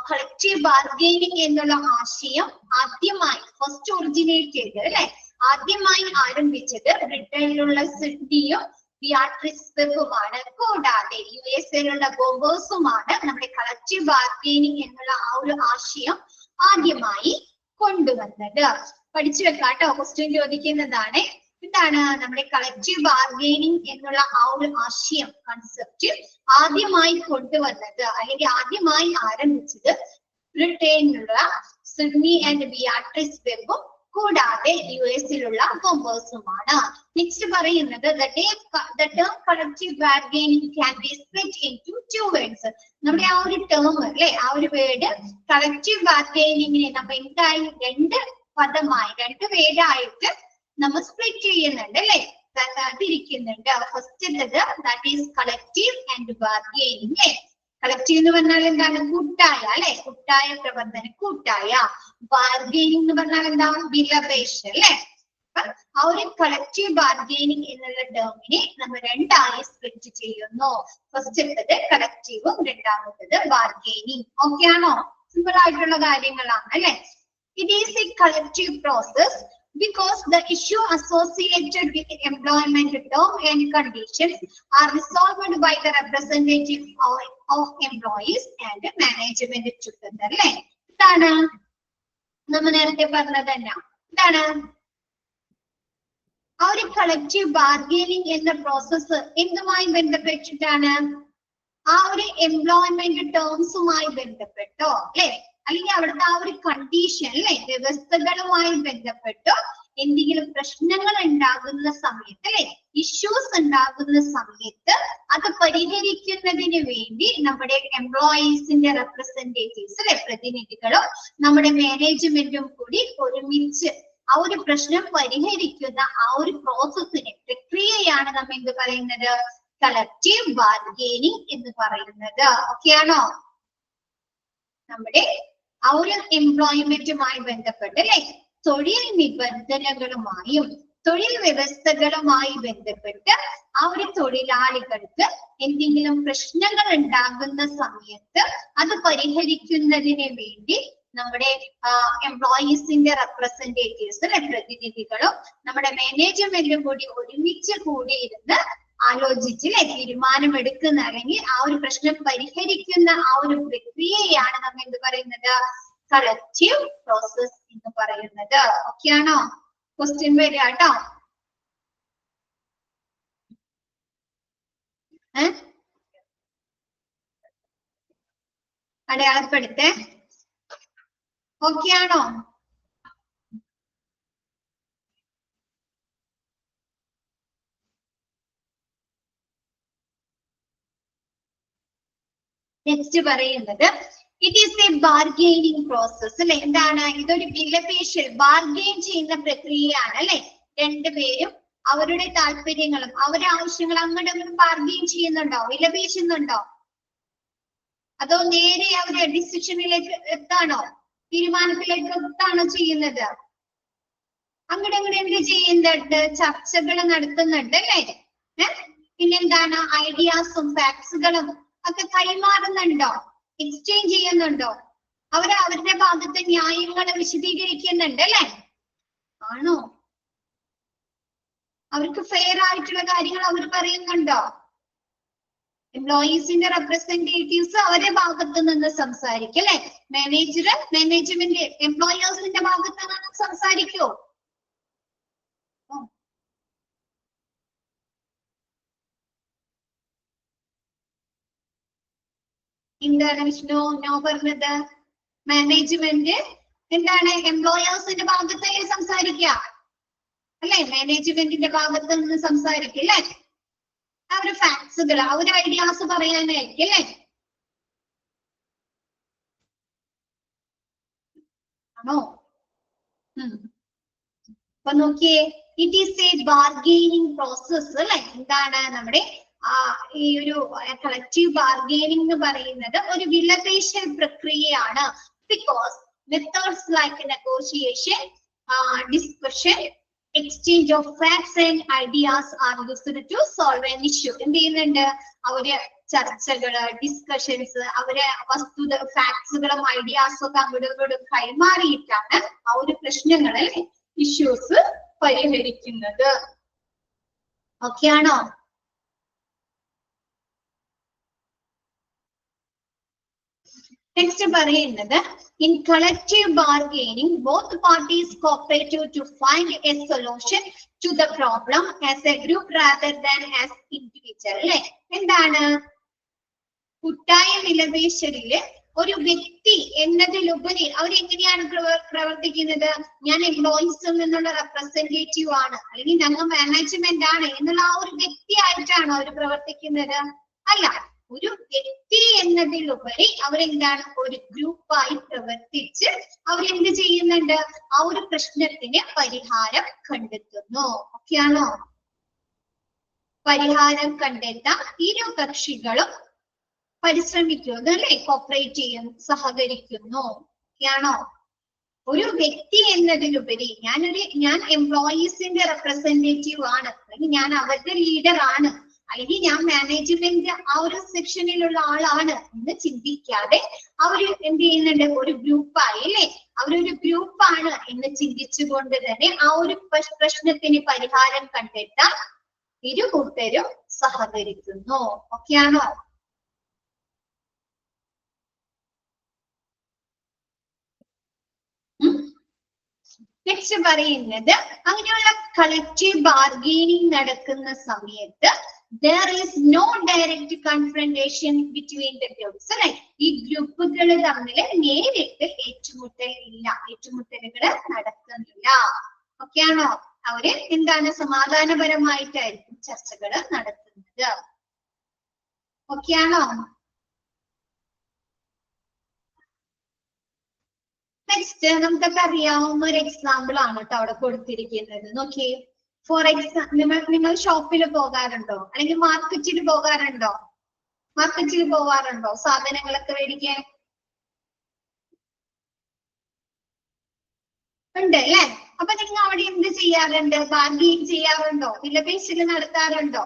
കളക്റ്റീവ് ബാർഗെയിനിങ് എന്നുള്ള ആശയം ആദ്യമായി ഫസ്റ്റ് ഒറിജിനേറ്റ് ചെയ്തത് അല്ലെ? ആദ്യമായി ആരംഭിച്ചത് ബ്രിട്ടനിലുള്ള സിഡ്നിയും ബിയാട്രിസ് വെബുമാണ്. കൂടാതെ USA ഗോംബേഴ്സുമാണ് നമ്മുടെ കളക്റ്റീവ് ബാർഗെയിനിങ് എന്നുള്ള ആ ഒരു ആശയം ആദ്യമായി കൊണ്ടുവന്നത്. പഠിച്ചു വെക്കാട്ടോ, ക്വസ്റ്റ്യൻ ചോദിക്കുന്നതാണ്. എന്താണ് നമ്മുടെ കളക്റ്റീവ് ബാർഗെയിനിങ് എന്നുള്ള ആ ഒരു ആശയം, കൺസെപ്റ്റ് ആദ്യമായി കൊണ്ടുവന്നത് അല്ലെങ്കിൽ ആദ്യമായി ആരംഭിച്ചത് ബ്രിട്ടനിലുള്ള സിഡ്നി ആൻഡ് ബിയാട്രിസ് വെബും കൂടാതെ US കോമ്പേഴ്സുമാണ്. നെക്സ്റ്റ് പറയുന്നത് the term collective bargaining can be split into two words. നമ്മുടെ ആ ഒരു ടേം അല്ലെ, ആ ഒരു വേർഡ് കളക്റ്റീവ് ബാർഗെയിനിങ്ങിനെ നമ്മൾ എന്തായി രണ്ട് പദമായി, രണ്ട് വേർഡായിട്ട് നമ്മൾ സ്പ്ലിറ്റ് ചെയ്യുന്നുണ്ട് അല്ലെ, തിരിക്കുന്നുണ്ട്. First that is collective and bargaining അല്ലെ? കളക്റ്റീവ് എന്ന് പറഞ്ഞാൽ എന്താണ്? കൂട്ടായ അല്ലെ? കൂട്ടായ പ്രവർത്തനം, കൂട്ടായ. ബാർഗെയിനിങ് എന്ന് പറഞ്ഞാൽ എന്താണ്? വിലപേശ അല്ലെ? ആ ഒരു കളക്റ്റീവ് ബാർഗെയിനിങ് എന്നുള്ള ടേമിനെ നമ്മൾ രണ്ടായി സ്പ്ലിറ്റ് ചെയ്യുന്നു. ഫസ്റ്റത്തത് കളക്റ്റീവും രണ്ടാമത്തത് ബാർഗെയിനിങ്. ഓക്കെ ആണോ? സിമ്പിൾ ആയിട്ടുള്ള കാര്യങ്ങളാണ് അല്ലെ? It is A collective process because the issue associated with employment term and conditions are resolved by the representative of employees and management together അല്ലെ? എന്താണ് നമ്മൾ നേരത്തെ പറഞ്ഞത് തന്നെ? എന്താണ് ആ ഒരു കളക്റ്റീവ് ബാർഗെയിനിങ് എന്ന പ്രോസസ്സ് എന്തുമായി ബന്ധപ്പെട്ടിട്ടാണ്? ആ ഒരു എംപ്ലോയ്മെന്റ് ടേംസുമായി ബന്ധപ്പെട്ടോ അല്ലെ? അല്ലെങ്കിൽ അവിടുത്തെ ആ ഒരു കണ്ടീഷൻ അല്ലെ, വ്യവസ്ഥകളുമായി ബന്ധപ്പെട്ടോ എന്തെങ്കിലും പ്രശ്നങ്ങൾ ഉണ്ടാകുന്ന സമയത്ത് അല്ലെ, ഇഷ്യൂസ് ഉണ്ടാകുന്ന സമയത്ത് അത് പരിഹരിക്കുന്നതിന് വേണ്ടി നമ്മുടെ എംപ്ലോയീസിന്റെ റെപ്രസെന്റേറ്റീവ്സ് അല്ലെ, പ്രതിനിധികളും നമ്മുടെ മാനേജ്മെന്റും കൂടി ഒരുമിച്ച് ആ ഒരു പ്രശ്നം പരിഹരിക്കുന്ന ആ ഒരു പ്രോസസ്സിനെ, പ്രക്രിയയാണ് നമ്മൾ എന്ത് പറയുന്നത്? കളക്റ്റീവ് ബാർഗെയിനിങ് എന്ന് പറയുന്നത്. ഓക്കെ ആണോ? നമ്മുടെ ആ ഒരു എംപ്ലോയ്മെന്റുമായി ബന്ധപ്പെട്ട് അല്ലെ, തൊഴിൽ നിബന്ധനകളുമായും തൊഴിൽ വ്യവസ്ഥകളുമായി ബന്ധപ്പെട്ട് ആ ഒരു തൊഴിലാളികൾക്ക് എന്തെങ്കിലും പ്രശ്നങ്ങൾ ഉണ്ടാകുന്ന സമയത്ത് അത് പരിഹരിക്കുന്നതിന് വേണ്ടി നമ്മുടെ എംപ്ലോയീസിന്റെ റെപ്രസെന്റേറ്റീവ്സ് അല്ലെ, പ്രതിനിധികളും നമ്മുടെ മാനേജ്മെന്റും കൂടി ഒരുമിച്ച് കൂടിയിരുന്ന് ആലോചിച്ചില്ലേ തീരുമാനമെടുക്കുന്ന അല്ലെങ്കിൽ ആ ഒരു പ്രശ്നം പരിഹരിക്കുന്ന ആ ഒരു പ്രക്രിയയാണ് നമ്മൾ എന്ത് പറയുന്നത്? കളക്റ്റീവ് പ്രോസസ് എന്ന് പറയുന്നത്. ഓക്കെ ആണോ? ക്വസ്റ്റ്യൻ വരിക കേട്ടോ. അടയാളപ്പെടുത്തേ. ഓക്കെ ആണോ? നെക്സ്റ്റ് പറയുന്നത് it is A bargaining process അല്ലെ? എന്താണ്? ഇതൊരു വിലപേശൽ, ബാർഗെയിൻ ചെയ്യുന്ന പ്രക്രിയയാണ് അല്ലെ? രണ്ടുപേരും അവരുടെ താല്പര്യങ്ങളും അവരുടെ ആവശ്യങ്ങളും അങ്ങോട്ടും ബാർഗെയിൻ ചെയ്യുന്നുണ്ടോ? വിലപേശുന്നുണ്ടോ? അതോ നേരെ അവരുടെ ഡിസിഷനിലേക്ക് എത്താണോ? തീരുമാനത്തിലേക്ക് എത്താണോ ചെയ്യുന്നത്? അങ്ങോട്ട് എന്ത് ചെയ്യുന്നുണ്ട്, ചർച്ചകൾ നടത്തുന്നുണ്ട് അല്ലേ? പിന്നെന്താണ്, ഐഡിയാസും ഫാക്ട്സുകളും ഒക്കെ കൈമാറുന്നുണ്ടോ, എക്സ്ചേഞ്ച് ചെയ്യുന്നുണ്ടോ? അവരുടെ ഭാഗത്തെ ന്യായങ്ങൾ വിശദീകരിക്കുന്നുണ്ട് അല്ലേ? ആണോ? അവർക്ക് ഫെയർ ആയിട്ടുള്ള കാര്യങ്ങൾ അവർ പറയുന്നുണ്ടോ? എംപ്ലോയീസിന്റെ റെപ്രസെന്റേറ്റീവ്സ് അവരുടെ ഭാഗത്ത് നിന്ന് സംസാരിക്കും അല്ലെ? മാനേജ്മെന്റ് എംപ്ലോയേഴ്സിന്റെ ഭാഗത്ത് നിന്ന് സംസാരിക്കുമോ? എന്താണ് വിഷ്ണു നോ പറഞ്ഞത്? മാനേജ്മെന്റ് എന്താണ് എംപ്ലോയേഴ്സിന്റെ ഭാഗത്ത് സംസാരിക്കുക അല്ലെ? മാനേജ്മെന്റിന്റെ ഭാഗത്ത് നിന്ന് സംസാരിക്കും അല്ലെ? അവര് ഫാക്ട്സുകൾ, അവര് ഐഡിയാസ് പറയാനായിരിക്കും അല്ലെ? ആണോ? അപ്പൊ നോക്കിയേ, it is A bargaining process അല്ലെ? എന്താണ് നമ്മുടെ ഈ ഒരു കളക്റ്റീവ് ബാർഗെയിനിങ് എന്ന് പറയുന്നത് ഒരു വിലപേശൽ പ്രക്രിയയാണ്. Because methods like negotiation, discussion, exchange of facts and ideas are used to solve an issue. എന്ത് ചെയ്യുന്നുണ്ട്? അവര് ചർച്ചകള്, ഡിസ്കഷൻസ്, അവര് ഫാക്ട്സുകളും ഐഡിയാസും ഒക്കെ അങ്ങോട്ടും കൈമാറിയിട്ടാണ് ആ ഒരു പ്രശ്നങ്ങളെ, ഇഷ്യൂസ് പരിഹരിക്കുന്നത്. ഓക്കെ ആണോ? നെക്സ്റ്റ് പറയുന്നത്, in collective bargaining both parties cooperate to find a solution to the problem as a group rather than as individual അല്ലെ? എന്താണ്? കൂട്ടായ വിലപേശലില് ഒരു വ്യക്തി എന്നതിലുപരി അവരെങ്ങനെയാണ് പ്രവർത്തിക്കുന്നത്? ഞാൻ എംപ്ലോയീസിൽ നിന്നുള്ള റെപ്രസെന്റേറ്റീവ് ആണ്, അല്ലെങ്കിൽ ഞങ്ങൾ മാനേജ്മെന്റ് ആണ് എന്നുള്ള ആ ഒരു വ്യക്തിയായിട്ടാണ് അവർ പ്രവർത്തിക്കുന്നത്? അല്ല, ഒരു വ്യക്തി എന്നതിലുപരി അവരെന്താണ്? ഒരു ഗ്രൂപ്പായി പ്രവർത്തിച്ച് അവരെന്ത് ചെയ്യുന്നുണ്ട്? ആ ഒരു പ്രശ്നത്തിന് പരിഹാരം കണ്ടെത്തുന്നു. ഓക്കെയാണോ? പരിഹാരം കണ്ടെത്താൻ ഇരു കക്ഷികളും പരിശ്രമിക്കുന്നു അല്ലെ? കോപ്പറേറ്റ് ചെയ്യുന്നു, സഹകരിക്കുന്നു. ഓക്കെയാണോ? ഒരു വ്യക്തി എന്നതിലുപരി ഞാൻ എംപ്ലോയീസിന്റെ റെപ്രസെന്റേറ്റീവ് ആണ്, അല്ലെങ്കിൽ ഞാൻ അവരുടെ ലീഡർ ആണ്, അല്ലെങ്കിൽ ഞാൻ മാനേജ്മെന്റ് ആ ഒരു സെക്ഷനിലുള്ള ആളാണ് എന്ന് ചിന്തിക്കാതെ അവര് എന്ത് ചെയ്യുന്നുണ്ട്? ഒരു ഗ്രൂപ്പായി അല്ലെ? അവരൊരു ഗ്രൂപ്പാണ് എന്ന് ചിന്തിച്ചുകൊണ്ട് തന്നെ ആ ഒരു പ്രശ്നത്തിന് പരിഹാരം കണ്ടെത്താൻ ഇരു കൂട്ടരും സഹകരിക്കുന്നു. ഓക്കെയാണോ? നെക്സ്റ്റ് പറയുന്നത്, അങ്ങനെയുള്ള കളക്റ്റീവ് ബാർഗെയിനിങ് നടക്കുന്ന സമയത്ത് there is no direct confrontation between the groups അല്ലെ? ഈ ഗ്രൂപ്പുകൾ തമ്മിൽ നേരിട്ട് ഏറ്റുമുട്ടലുകൾ നടക്കുന്നില്ല. ഓക്കെയാണോ? അവര് എന്താണ്? സമാധാനപരമായിട്ടായിരിക്കും ചർച്ചകൾ നടത്തുന്നത്. ഓക്കെയാണോ? നെക്സ്റ്റ് നമുക്കൊക്കെ അറിയാവുന്ന ഒരു എക്സാമ്പിൾ ആണ് കേട്ടോ അവിടെ കൊടുത്തിരിക്കുന്നത്. നോക്കിയേ, ഫോർ എക്സാമ്പിൾ നിങ്ങൾ ഷോപ്പിൽ പോകാറുണ്ടോ, അല്ലെങ്കിൽ മാർക്കറ്റിൽ പോകാറുണ്ടോ? മാർക്കറ്റിൽ പോകാറുണ്ടോ സാധനങ്ങളൊക്കെ മേടിക്കാൻ? ഉണ്ട് അല്ലെ? അപ്പൊ നിങ്ങൾ അവിടെ എന്ത് ചെയ്യാറുണ്ട്? ബാർഗെയിൻ ചെയ്യാറുണ്ടോ? വിലപേശൽ നടത്താറുണ്ടോ?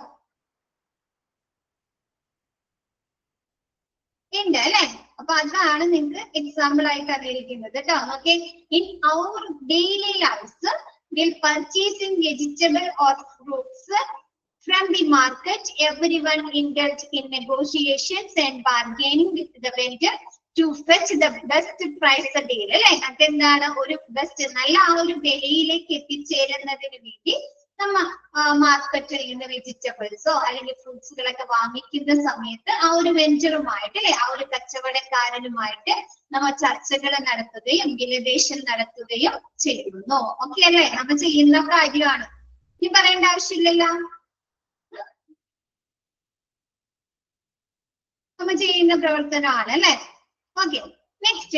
ഉണ്ട് അല്ലെ? അപ്പൊ അതാണ് നിങ്ങൾക്ക് എക്സാമ്പിൾ ആയിട്ട് അറിയിരിക്കുന്നത് കേട്ടോ. Okay, in our daily lifes will purchasing vegetable or fruits from the market, everyone indulge in negotiations and bargaining with the vendor to fetch the best price deal അല്ലെ? അതെന്താണ്? ഒരു ബെസ്റ്റ്, നല്ല ആ ഒരു വിലയിലേക്ക് എത്തിച്ചേരുന്നതിന് വേണ്ടി നമ്മ മാർക്കറ്റിൽ നിന്ന് വെജിറ്റബിൾസോ അല്ലെങ്കിൽ ഫ്രൂട്ട്സുകളൊക്കെ വാങ്ങിക്കുന്ന സമയത്ത് ആ ഒരു വെഞ്ചറുമായിട്ട് അല്ലെ, ആ ഒരു കച്ചവടക്കാരനുമായിട്ട് നമ്മ ചർച്ചകൾ നടത്തുകയും വിലപേശൽ നടത്തുകയും ചെയ്യുന്നു. ഓക്കെ അല്ലെ? നമ്മൾ ചെയ്യുന്ന കാര്യമാണ്, ഇനി പറയേണ്ട ആവശ്യമില്ലല്ലോ. നമ്മ ചെയ്യുന്ന പ്രവർത്തനമാണ് അല്ലെ? Okay. Next,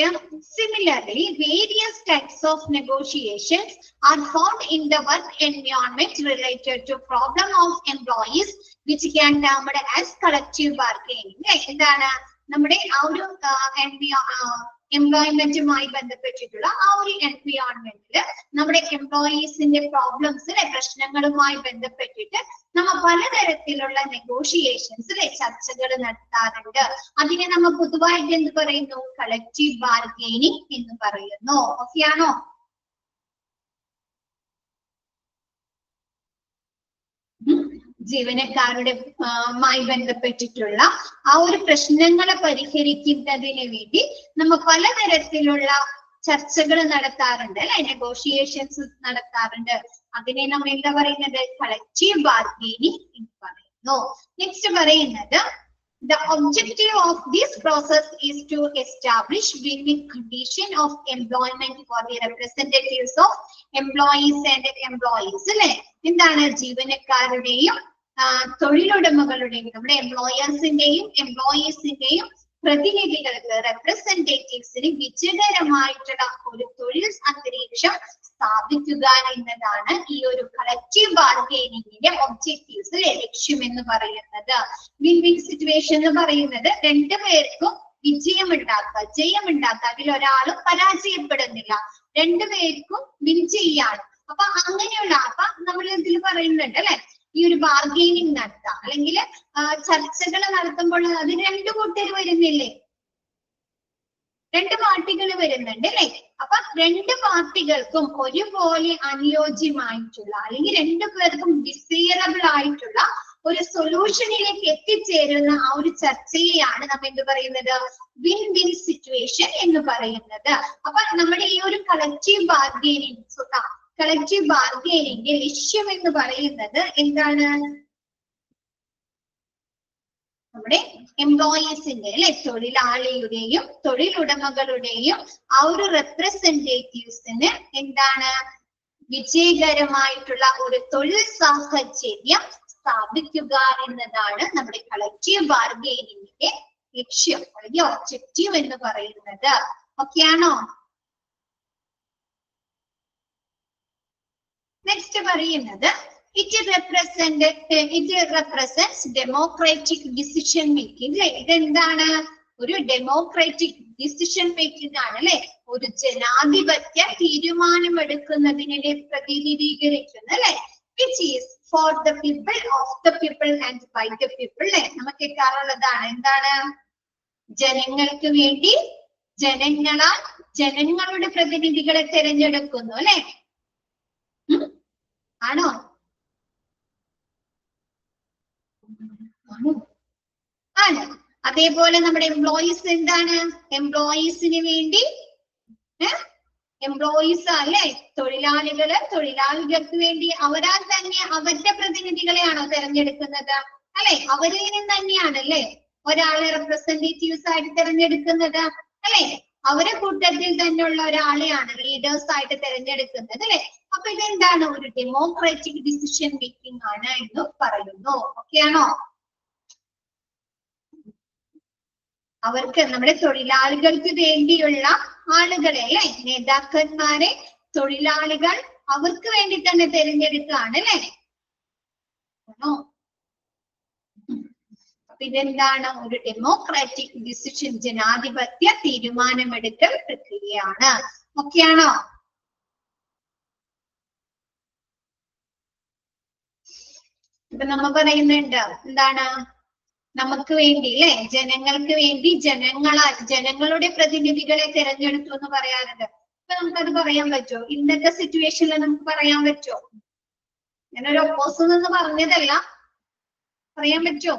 similarly, various types of negotiations are found in the work environment related to problem of employees, which can be termed as collective bargaining. എന്താണ്? നമ്മുടെ ആ ഒരു എംപ്ലോയ്മെന്റുമായി ബന്ധപ്പെട്ടിട്ടുള്ള ആ ഒരു എൻവയോൺമെന്റിൽ നമ്മുടെ എംപ്ലോയീസിന്റെ പ്രോബ്ലംസിലെ പ്രശ്നങ്ങളുമായി ബന്ധപ്പെട്ടിട്ട് നമ്മൾ പലതരത്തിലുള്ള നെഗോഷിയേഷൻസിലെ ചർച്ചകൾ നടത്താറുണ്ട്. അതിനെ നമ്മൾ പൊതുവായിട്ട് എന്ത് പറയുന്നു? കളക്റ്റീവ് ബാർഗെയിനിങ് എന്ന് പറയുന്നു. ഓക്കെ ആണോ? ജീവനക്കാരുടെ മായി ബന്ധപ്പെട്ടിട്ടുള്ള ആ ഒരു പ്രശ്നങ്ങളെ പരിഹരിക്കുന്നതിന് വേണ്ടി നമ്മൾ പലതരത്തിലുള്ള ചർച്ചകൾ നടത്താറുണ്ട് അല്ലെ, നെഗോഷിയേഷൻസ് നടത്താറുണ്ട്. അതിനെ നമ്മൾ എന്താ പറയുന്നത്? കളക്റ്റീവ് ബാർഗെയിനിങ് എന്ന് പറയുന്നു. നെക്സ്റ്റ് പറയുന്നത് the objective of this process is to establish win-win condition of employment for the representatives of employees and employees അല്ലെ. എന്താണ്? ജീവനക്കാരുടെയും തൊഴിലുടമകളുടെയും നമ്മുടെ എംപ്ലോയേഴ്സിന്റെയും എംപ്ലോയീസിന്റെയും പ്രതിനിധികൾക്ക് റെപ്രസെന്റേറ്റീവ്സിന് വിജയകരമായിട്ടുള്ള ഒരു തൊഴിൽ അന്തരീക്ഷം സ്ഥാപിക്കുക എന്നതാണ് ഈ ഒരു കളക്റ്റീവ് ബാർഗെയിനിങ്ങിന്റെ ഒബ്ജക്റ്റീവ്സ് ലക്ഷ്യം എന്ന് പറയുന്നത്. വിൻ വിൻ സിറ്റുവേഷൻ എന്ന് പറയുന്നത് രണ്ടുപേർക്കും വിജയമുണ്ടാക്കുക, ജയമുണ്ടാക്കുക, അതിൽ ഒരാളും പരാജയപ്പെടുന്നില്ല, രണ്ടുപേർക്കും വിൻ ചെയ്യാണ്. അപ്പൊ അങ്ങനെയുള്ള അപ്പൊ നമ്മൾ ഇതിൽ പറയുന്നുണ്ട് അല്ലെ, ഈ ഒരു ബാർഗെയിനിങ് നടത്താം അല്ലെങ്കിൽ ചർച്ചകൾ നടത്തുമ്പോൾ അത് രണ്ടു കൂട്ടർ വരുന്നില്ലേ, രണ്ട് പാർട്ടികൾ വരുന്നുണ്ട് അല്ലെ. അപ്പൊ രണ്ട് പാർട്ടികൾക്കും ഒരുപോലെ അനുയോജ്യമായിട്ടുള്ള അല്ലെങ്കിൽ രണ്ടു പേർക്കും ഡിസൈറബിൾ ആയിട്ടുള്ള ഒരു സൊല്യൂഷനിലേക്ക് എത്തിച്ചേരുന്ന ആ ഒരു ചർച്ചയെയാണ് നമ്മൾ എന്ത് പറയുന്നത്? വിൻ വിൻ സിറ്റുവേഷൻ എന്ന് പറയുന്നത്. അപ്പൊ നമ്മുടെ ഈ ഒരു കളക്റ്റീവ് ബാർഗെയിനിന്റെ ലക്ഷ്യം എന്ന് പറയുന്നത് എന്താണ്? നമ്മുടെ എംപ്ലോയീസിന്റെ അല്ലെ, തൊഴിലാളിയുടെയും തൊഴിലുടമകളുടെയും ആ ഒരു റെപ്രസെന്റേറ്റീവ്സിന് എന്താണ്? വിജയകരമായിട്ടുള്ള ഒരു തൊഴിൽ സാഹചര്യം സ്ഥാപിക്കുക എന്നതാണ് നമ്മുടെ കളക്റ്റീവ് ബാർഗെയിനിങ്ങിന്റെ ലക്ഷ്യം അല്ലെങ്കിൽ ഒബ്ജക്റ്റീവ് എന്ന് പറയുന്നത്. ഓക്കെ ആണോ? നെക്സ്റ്റ് പറയുന്നത് it represents democratic decision making. ഇതെന്താണ്? ഒരു ഡെമോക്രാറ്റിക് ഡിസിഷൻ മേക്കിംഗ് ആണ് അല്ലെ, ഒരു ജനാധിപത്യ തീരുമാനമെടുക്കുന്നതിനെ പ്രതിനിധീകരിക്കുന്ന അല്ലെ, which is for the people, of the people and by the people അല്ലെ. നമുക്ക് കേൾക്കാറുള്ളതാണ് എന്താണ്? ജനങ്ങൾക്ക് വേണ്ടി ജനങ്ങളാൽ ജനങ്ങളുടെ പ്രതിനിധികളെ തിരഞ്ഞെടുക്കുന്നു അല്ലെ, ആണോ? ആണ്. അതേപോലെ നമ്മുടെ എംപ്ലോയീസ് എന്താണ്? എംപ്ലോയീസിന് വേണ്ടി എംപ്ലോയീസ് അല്ലെ, തൊഴിലാളികൾക്ക് വേണ്ടി അവരാൽ തന്നെ അവരുടെ പ്രതിനിധികളെയാണോ തിരഞ്ഞെടുക്കുന്നത് അല്ലെ? അവരിൽ നിന്ന് തന്നെയാണ് അല്ലെ ഒരാളെ റെപ്രസെന്റേറ്റീവ്സ് ആയിട്ട് തിരഞ്ഞെടുക്കുന്നത് അല്ലെ. അവരെ കൂട്ടത്തിൽ തന്നെയുള്ള ഒരാളെയാണ് ലീഡേഴ്സ് ആയിട്ട് തിരഞ്ഞെടുക്കുന്നത് അല്ലെ. അപ്പൊ ഇതെന്താണ്? ഒരു ഡെമോക്രാറ്റിക് ഡിസിഷൻ മേക്കിംഗ് ആണ് എന്ന് പറയുന്നു. ഓക്കെ ആണോ? അവർക്ക് നമ്മുടെ തൊഴിലാളികൾക്ക് വേണ്ടിയുള്ള ആളുകളെ അല്ലെ, നേതാക്കന്മാരെ തൊഴിലാളികൾ അവർക്ക് വേണ്ടി തന്നെ തിരഞ്ഞെടുക്കുകയാണ് അല്ലെ. അപ്പൊ ഇതെന്താണ്? ഒരു ഡെമോക്രാറ്റിക് ഡിസിഷൻ, ജനാധിപത്യ തീരുമാനമെടുക്കൽ പ്രക്രിയയാണ്. ഓക്കെ ആണോ? ഇപ്പൊ നമ്മ പറയുന്നുണ്ട് എന്താണ്? നമുക്ക് വേണ്ടി അല്ലെ, ജനങ്ങൾക്ക് വേണ്ടി ജനങ്ങളുടെ പ്രതിനിധികളെ തിരഞ്ഞെടുത്തു എന്ന് പറയാറുണ്ട്. അപ്പൊ നമുക്കത് പറയാൻ പറ്റുമോ? ഇന്നത്തെ സിറ്റുവേഷനിൽ നമുക്ക് പറയാൻ പറ്റുമോ? ഞാനൊരു ഒപ്പോസിൽ നിന്ന് പറഞ്ഞതല്ല, പറയാൻ പറ്റുമോ?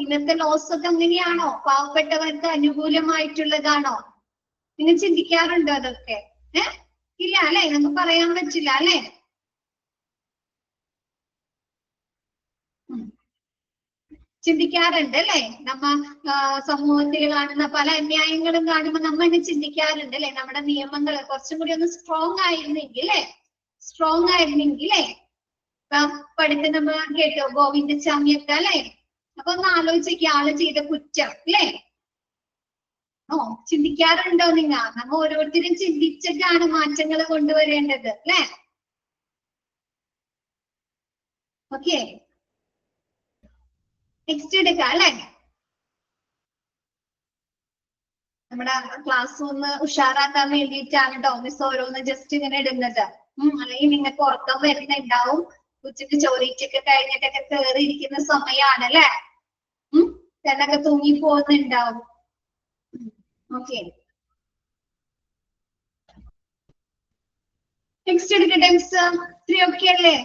ഇന്നത്തെ ലോസ് ഒക്കെ അങ്ങനെയാണോ? പാവപ്പെട്ടവർക്ക് അനുകൂലമായിട്ടുള്ളതാണോ? നിങ്ങൾ ചിന്തിക്കാറുണ്ടോ അതൊക്കെ? ഇല്ല അല്ലെ, നമുക്ക് പറയാൻ പറ്റില്ല അല്ലെ. ചിന്തിക്കാറുണ്ട് അല്ലെ. നമ്മ സമൂഹത്തിൽ കാണുന്ന പല അന്യായങ്ങളും കാണുമ്പോൾ നമ്മൾ തന്നെ ചിന്തിക്കാറുണ്ട് അല്ലെ. നമ്മുടെ നിയമങ്ങൾ കുറച്ചും കൂടി ഒന്ന് സ്ട്രോങ് ആയിരുന്നെങ്കിൽ ഇപ്പൊ പഠിത്ത നമ്മൾ കേട്ടോ ഗോവിന്ദസ്വാമിയൊക്കെ അല്ലെ. അപ്പൊ ഒന്ന് ആലോചിക്കുക, ആള് ചെയ്ത കുറ്റം അല്ലെ. ചിന്തിക്കാറുണ്ടോ നിങ്ങൾ? നമ്മ ഓരോരുത്തരും ചിന്തിച്ചിട്ടാണ് മാറ്റങ്ങൾ കൊണ്ടുവരേണ്ടത് അല്ലെ. ഓക്കെ, നെക്സ്റ്റ് എടുക്കാം അല്ലെ? നമ്മുടെ ക്ലാസ് ഒന്ന് ഉഷാറാക്കാൻ വേണ്ടിയിട്ടാണ് കേട്ടോ മിസ് ഓരോന്ന് ജസ്റ്റ് ഇങ്ങനെ ഇടുന്നത്. അല്ലെങ്കിൽ നിങ്ങൾക്ക് ഉറക്കം വരുന്നുണ്ടാവും. ഉച്ചക്ക് ചോദിച്ചൊക്കെ കഴിഞ്ഞിട്ടൊക്കെ കയറിയിരിക്കുന്ന സമയമാണ് അല്ലെ? ചിലൊക്കെ തൂങ്ങി പോകുന്നുണ്ടാവും. ഓക്കെ, നെക്സ്റ്റ് എടുക്കട്ടെ മിസ്. 3 ഓക്കെ അല്ലേ?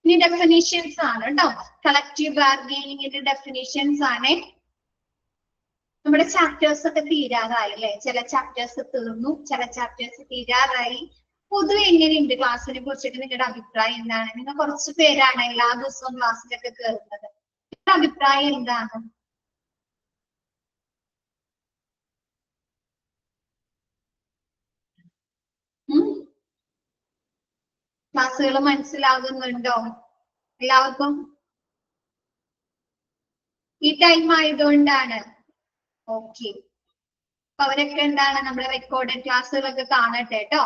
ഇനി ഡെഫിനിഷൻസ് ആണ് കേട്ടോ. കളക്റ്റീവ് ബാർഗെയിനിങ്ങിന്റെ ഡെഫിനിഷൻസ് ആണ്. നമ്മുടെ ചാപ്റ്റേഴ്സ് ഒക്കെ തീരാറായി അല്ലെ? ചില ചാപ്റ്റേഴ്സ് തീർന്നു, ചില ചാപ്റ്റേഴ്സ് തീരാറായി. പൊതുവെ എങ്ങനെയുണ്ട് ക്ലാസ്സിനെ കുറിച്ചിട്ട് നിങ്ങളുടെ അഭിപ്രായം എന്താണ്? നിങ്ങൾ കുറച്ച് പേരാണ് എല്ലാ ദിവസവും ക്ലാസ്സിലൊക്കെ കയറുന്നത്. നിങ്ങളുടെ അഭിപ്രായം എന്താണ്? ക്ലാസ്സുകൾ മനസ്സിലാകുന്നുണ്ടോ എല്ലാവർക്കും? ഈ ടൈം ആയതുകൊണ്ടാണ്. ഓക്കെ, അപ്പൊ അവരൊക്കെ എന്താണ് നമ്മുടെ റെക്കോർഡഡ് ക്ലാസ്സുകളൊക്കെ കാണട്ടെ കേട്ടോ.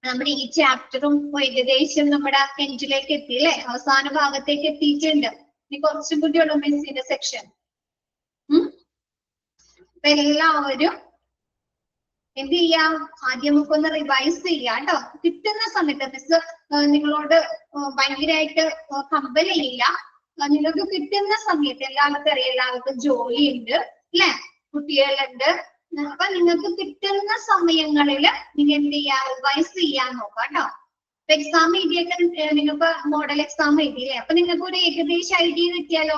നമ്മുടെ ഈ ചാപ്റ്ററും ഏകദേശം നമ്മുടെ എൻഡിലേക്ക് എത്തി അല്ലെ? അവസാന ഭാഗത്തേക്ക് എത്തിയിട്ടുണ്ട്. ഇനി കുറച്ചും കൂടി ഉള്ളൂ മിസ്സിന്റെ സെക്ഷൻ. അപ്പൊ എല്ലാവരും എന്ത് ചെയ്യാം? ആദ്യം നമുക്ക് ഒന്ന് റിവൈസ് ചെയ്യാം കേട്ടോ. കിട്ടുന്ന സമയത്ത് മിസ് നിങ്ങളോട് ഭയങ്കരമായിട്ട് കമ്പൽ ചെയ്യില്ല. നിങ്ങൾക്ക് കിട്ടുന്ന സമയത്ത് എല്ലാവർക്കും അറിയാം, എല്ലാവർക്കും ജോലിയുണ്ട് അല്ലെ? കുട്ടികളുണ്ട്. അപ്പൊ നിങ്ങൾക്ക് കിട്ടുന്ന സമയങ്ങളിൽ നിങ്ങൾ എന്ത് ചെയ്യാ? റിവൈസ് ചെയ്യാൻ നോക്കാം കേട്ടോ. എക്സാം എഴുതിയൊക്കെ നിങ്ങൾക്ക് മോഡൽ എക്സാം എഴുതിയില്ലേ? അപ്പൊ നിങ്ങൾക്ക് ഒരു ഏകദേശ ഐഡിയ കിട്ടിയാലോ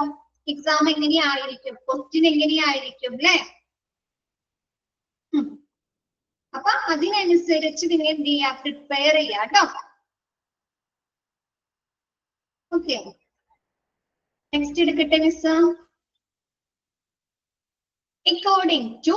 എക്സാം എങ്ങനെയായിരിക്കും, ക്വസ്റ്റ്യൻ എങ്ങനെയായിരിക്കും അല്ലെ? അപ്പൊ അതിനനുസരിച്ച് നിങ്ങൾ എന്ത് ചെയ്യാ? പ്രിപ്പയർ ചെയ്യാം കേട്ടോ. ഓക്കെ, നെക്സ്റ്റ് എടുക്കട്ടെ miss. According to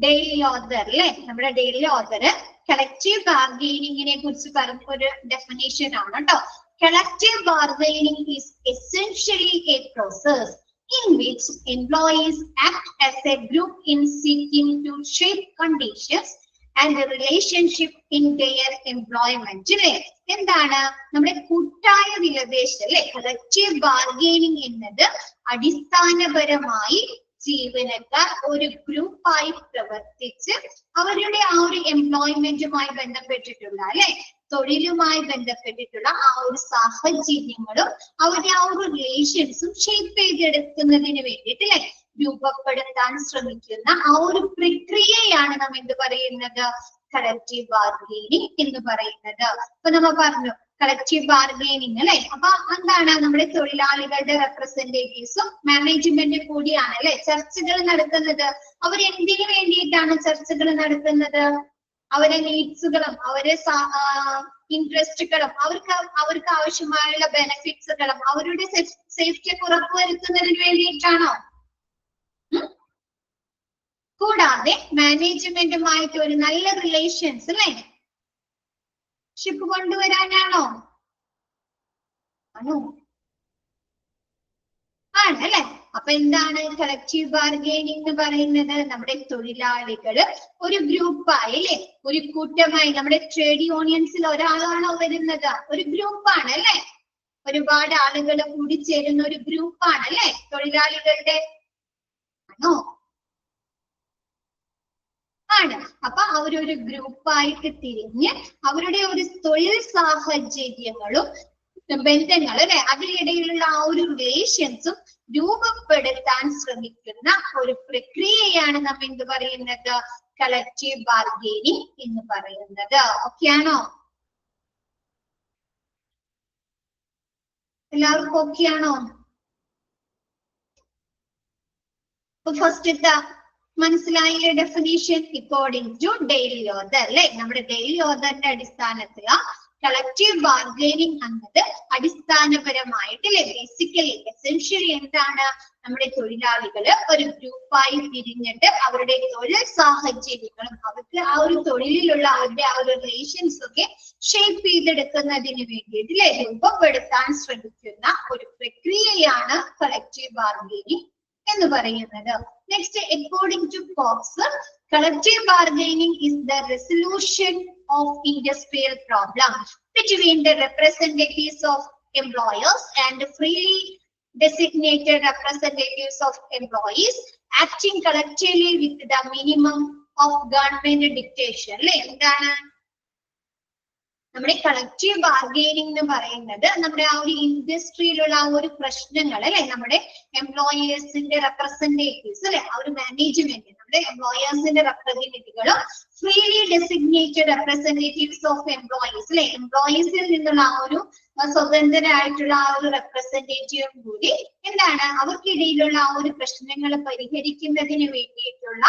Dale Yoder അല്ലെ? നമ്മുടെ ഡെയിലി ഓഥർ കളക്റ്റീവ് ബാർഗെയിനിങ്ങിനെ കുറിച്ച് പറഞ്ഞ ഒരു ഡെഫിനേഷൻ ആണ് കേട്ടോ. Collective bargaining is essentially A process in which employees act as a group in seeking to shape conditions and the relationship in their employment. എന്താണ് നമ്മുടെ കൂട്ടായ വിലപേശൽ അല്ലെ? കളക്റ്റീവ് ബാർഗെയിനിങ് എന്നത് അടിസ്ഥാനപരമായി ജീവനക്കാർ ഒരു ഗ്രൂപ്പായി പ്രവർത്തിച്ച് അവരുടെ ആ ഒരു എംപ്ലോയ്മെന്റുമായി ബന്ധപ്പെട്ടിട്ടുള്ള അല്ലെ, തൊഴിലുമായി ബന്ധപ്പെട്ടിട്ടുള്ള ആ ഒരു സാഹചര്യങ്ങളും അവരുടെ ആ ഒരു റിലേഷൻസും ഷേപ്പ് ചെയ്തെടുക്കുന്നതിന് വേണ്ടിയിട്ട് അല്ലെ രൂപപ്പെടുത്താൻ ശ്രമിക്കുന്ന ആ ഒരു പ്രക്രിയയാണ് നാം എന്ത് പറയുന്നത്? കളക്റ്റീവ് ബാർഗെയിനിങ് എന്ന് പറയുന്നത്. അപ്പൊ നമ്മൾ പറഞ്ഞു കളക്റ്റീവ് ബാർഗെയിനിങ് അല്ലെ? അപ്പൊ എന്താണ്? നമ്മുടെ തൊഴിലാളികളുടെ റെപ്രസെന്റേറ്റീവ്സും മാനേജ്മെന്റും കൂടിയാണ് അല്ലെ ചർച്ചകൾ നടത്തുന്നത്. അവർ എന്തിനു വേണ്ടിയിട്ടാണ് ചർച്ചകൾ നടത്തുന്നത്? അവരെ നീഡ്സുകളും അവരെ ഇൻട്രസ്റ്റുകളും അവർക്ക് ആവശ്യമായുള്ള ബെനിഫിറ്റ്സുകളും അവരുടെ സേഫ്റ്റി ഉറപ്പുവരുത്തുന്നതിന് വേണ്ടിയിട്ടാണോ? കൂടാതെ മാനേജ്മെന്റുമായിട്ട് ഒരു നല്ല റിലേഷൻസ് അല്ലെ ഷിപ്പ് കൊണ്ടുവരാനാണോ? ആണോ? ആണല്ലേ? അപ്പൊ എന്താണ് കളക്റ്റീവ് ബാർഗെയിനിങ് എന്ന് പറയുന്നത്? നമ്മുടെ തൊഴിലാളികള് ഒരു ഗ്രൂപ്പായി അല്ലെ, ഒരു കൂട്ടമായി. നമ്മുടെ ട്രേഡ് യൂണിയൻസിൽ ഒരാളാണോ വരുന്നത്? ഒരു ഗ്രൂപ്പാണ് അല്ലെ? ഒരുപാട് ആളുകൾ കൂടിച്ചേരുന്ന ഒരു ഗ്രൂപ്പാണ് അല്ലെ തൊഴിലാളികളുടെ? ആണോ? ആണ്. അപ്പൊ അവരൊരു ഗ്രൂപ്പായിട്ട് തിരിഞ്ഞ് അവരുടെ ഒരു തൊഴിൽ സാഹചര്യങ്ങളും ബന്ധങ്ങൾ അല്ലെ അതിനിടയിലുള്ള ആ ഒരു റിലേഷൻസും രൂപപ്പെടുത്താൻ ശ്രമിക്കുന്ന ഒരു പ്രക്രിയയാണ് നാം എന്ത് പറയുന്നത്? കളക്റ്റീവ് ബാർഗെയിനിങ് എന്ന് പറയുന്നത്. ഓക്കെ ആണോ? എല്ലാവർക്കും ഓക്കെ ആണോ? ഫസ്റ്റ് മനസ്സിലായില്ലേ definition? According to Dale Yoder അല്ലെ? നമ്മുടെ ഡെയിലി ഓഥറിന്റെ അടിസ്ഥാനത്തിൽ കളക്റ്റീവ് ബാർഗെയിനിങ് എന്നത് അടിസ്ഥാനപരമായിട്ട് ബേസിക്കലി എസെൻഷ്യലി എന്താണ്? നമ്മുടെ തൊഴിലാളികള് ഒരു ഗ്രൂപ്പായി തിരിഞ്ഞിട്ട് അവരുടെ തൊഴിൽ സാഹചര്യങ്ങളും അവർക്ക് ആ ഒരു തൊഴിലിലുള്ള അവരുടെ ആ ഒരു റിലേഷൻസ് ഒക്കെ ഷേപ്പ് ചെയ്തെടുക്കുന്നതിന് വേണ്ടിയിട്ട് രൂപപ്പെടുത്താൻ ശ്രമിക്കുന്ന ഒരു പ്രക്രിയയാണ് കളക്റ്റീവ് ബാർഗെയിനിങ് എന്ന് പറയുന്നത്. Next, according to Cox, collective bargaining is the resolution of industrial problems between the representatives of employers and freely designated representatives of employees acting collectively with the minimum of government dictation. അല്ലെ എന്താണ് നമ്മുടെ കളക്റ്റീവ് ബാർഗെയിനിങ് എന്ന് പറയുന്നത്? നമ്മുടെ ആ ഒരു ഇൻഡസ്ട്രിയിലുള്ള ആ ഒരു പ്രശ്നങ്ങൾ അല്ലെ, നമ്മുടെ എംപ്ലോയേഴ്സിന്റെ റെപ്രസെന്റേറ്റീവ്സ് അല്ലെ, ആ ഒരു മാനേജ്മെന്റ്, നമ്മുടെ എംപ്ലോയേഴ്സിന്റെ റെപ്രസെന്റേറ്റീവുകളും freely designated representatives of employees അല്ലെ, എംപ്ലോയീസിൽ നിന്നുള്ള ആ ഒരു സ്വതന്ത്രരായിട്ടുള്ള ആ ഒരു റെപ്രസെന്റേറ്റീവും കൂടി എന്താണ് അവർക്കിടയിലുള്ള ആ ഒരു പ്രശ്നങ്ങൾ പരിഹരിക്കുന്നതിന് വേണ്ടിയിട്ടുള്ള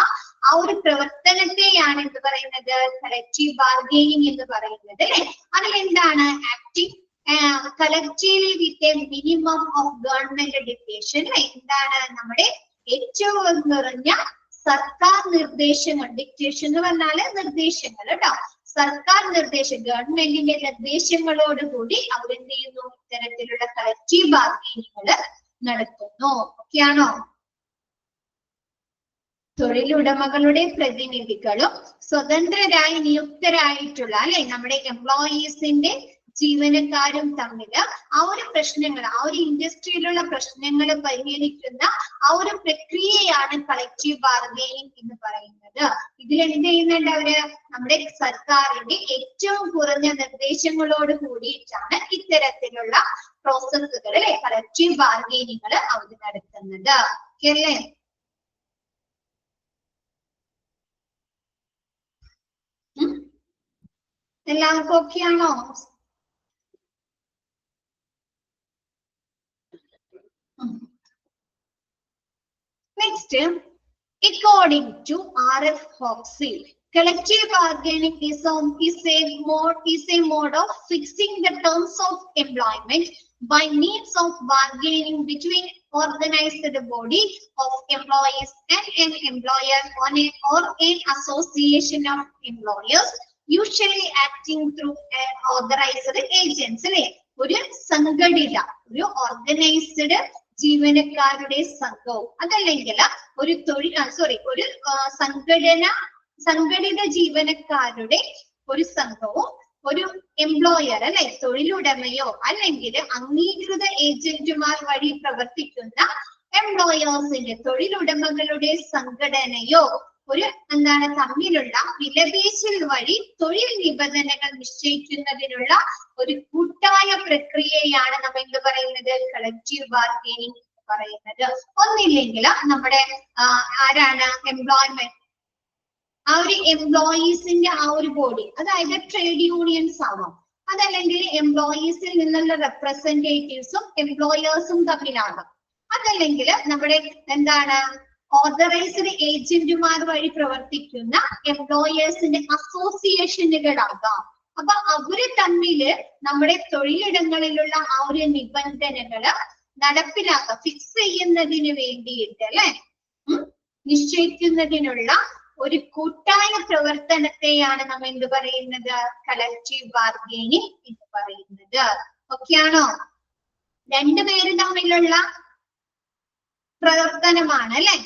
ആ ഒരു പ്രവർത്തനത്തെയാണ് എന്ത് പറയുന്നത്? കളക്റ്റീവ് ബാർഗെയിനിങ് എന്ന് പറയുന്നത് അല്ലെ. അതിലെന്താണ്? Acting collectively with a minimum of government dictation അല്ലെ. എന്താണ്? നമ്മുടെ ഏറ്റവും കുറഞ്ഞ സർക്കാർ നിർദ്ദേശങ്ങൾ, ഡിക്റ്റേഷൻ എന്ന് പറഞ്ഞാല് നിർദ്ദേശങ്ങൾ കേട്ടോ, സർക്കാർ നിർദ്ദേശം, ഗവൺമെന്റിന്റെ നിർദ്ദേശങ്ങളോടുകൂടി അവരെന്ത് ചെയ്യുന്നു? ഇത്തരത്തിലുള്ള കളക്റ്റീവ് ബാർഗെയിനിങ്ങുകൾ നടത്തുന്നു. ഓക്കെയാണോ? തൊഴിലുടമകളുടെ പ്രതിനിധികളും സ്വതന്ത്രരായി നിയുക്തരായിട്ടുള്ള അല്ലെ നമ്മുടെ എംപ്ലോയീസിന്റെ ജീവനക്കാരും തമ്മിൽ ആ ഒരു പ്രശ്നങ്ങൾ, ആ ഒരു ഇൻഡസ്ട്രിയിലുള്ള പ്രശ്നങ്ങൾ പരിഹരിക്കുന്ന ആ ഒരു പ്രക്രിയയാണ് കളക്റ്റീവ് ബാർഗെയിനിങ് എന്ന് പറയുന്നത്. ഇതിൽ എന്ത് ചെയ്യുന്നുണ്ട് അവര്? നമ്മുടെ സർക്കാരിന്റെ ഏറ്റവും കുറഞ്ഞ നിർദ്ദേശങ്ങളോട് കൂടിയിട്ടാണ് ഇത്തരത്തിലുള്ള പ്രോസസ്സുകൾ അല്ലെ, കളക്റ്റീവ് ബാർഗെയിനിങ്ങൾ അവർ നടത്തുന്നത്. ഓക്കെ അല്ലേ? എല്ലാവർക്കും ഓക്കെയാണോ? Next, according to R.F. Hoxie, collective bargaining is a mode of fixing the terms of employment by means of bargaining between organized body of employees and an employer or an association of employers, usually acting through an authorized agents. ഒരു സംഘടിത, ഒരു ഓർഗനൈസ്ഡ് ജീവനക്കാരുടെ സംഘവും അതല്ലെങ്കിൽ ഒരു ഒരു സംഘടിത ജീവനക്കാരുടെ ഒരു സംഘവും ഒരു എംപ്ലോയർ അല്ലെ, തൊഴിലുടമയോ അല്ലെങ്കിൽ അംഗീകൃത ഏജന്റുമാർ വഴി പ്രവർത്തിക്കുന്ന എംപ്ലോയേഴ്സിന്റെ, തൊഴിലുടമകളുടെ സംഘടനയോ ഒരു എന്താണ് തമ്മിലുള്ള വിലപേശൽ വഴി തൊഴിൽ നിബന്ധനകൾ നിശ്ചയിക്കുന്നതിനുള്ള ഒരു കൂട്ടായ പ്രക്രിയയാണ് നമ്മൾ എന്ത് പറയുന്നത്? കളക്റ്റീവ് ബാർഗെയിനിങ് പറയുന്നത്. ഒന്നില്ലെങ്കിൽ നമ്മുടെ ആരാണ് എംപ്ലോയ്മെന്റ്, ആ ഒരു എംപ്ലോയീസിന്റെ ആ ഒരു ബോഡി, അതായത് ട്രേഡ് യൂണിയൻസ് ആവാം, അതല്ലെങ്കിൽ എംപ്ലോയീസിൽ നിന്നുള്ള റെപ്രസെന്റേറ്റീവ്സും എംപ്ലോയേഴ്സും തമ്മിലാകാം, അതല്ലെങ്കിൽ നമ്മുടെ എന്താണ് ഓതറൈസ്ഡ് ഏജന്റുമാർ വഴി പ്രവർത്തിക്കുന്ന എംപ്ലോയേഴ്സിന്റെ അസോസിയേഷനുകളാകാം. അപ്പൊ അവര് തമ്മില് നമ്മുടെ തൊഴിലിടങ്ങളിലുള്ള ആ ഒരു നിബന്ധനകള് നടപ്പിലാക്കാം, ഫിക്സ് ചെയ്യുന്നതിന് വേണ്ടിയിട്ട് അല്ലെ, നിശ്ചയിക്കുന്നതിനുള്ള ഒരു കൂട്ടായ പ്രവർത്തനത്തെയാണ് നമ്മൾ എന്ത് പറയുന്നത്? കളക്റ്റീവ് ബാർഗെയിനിങ് എന്ന് പറയുന്നത്. ഓക്കെയാണോ? രണ്ടുപേര് തമ്മിലുള്ള പ്രവർത്തനമാണ് അല്ലെ.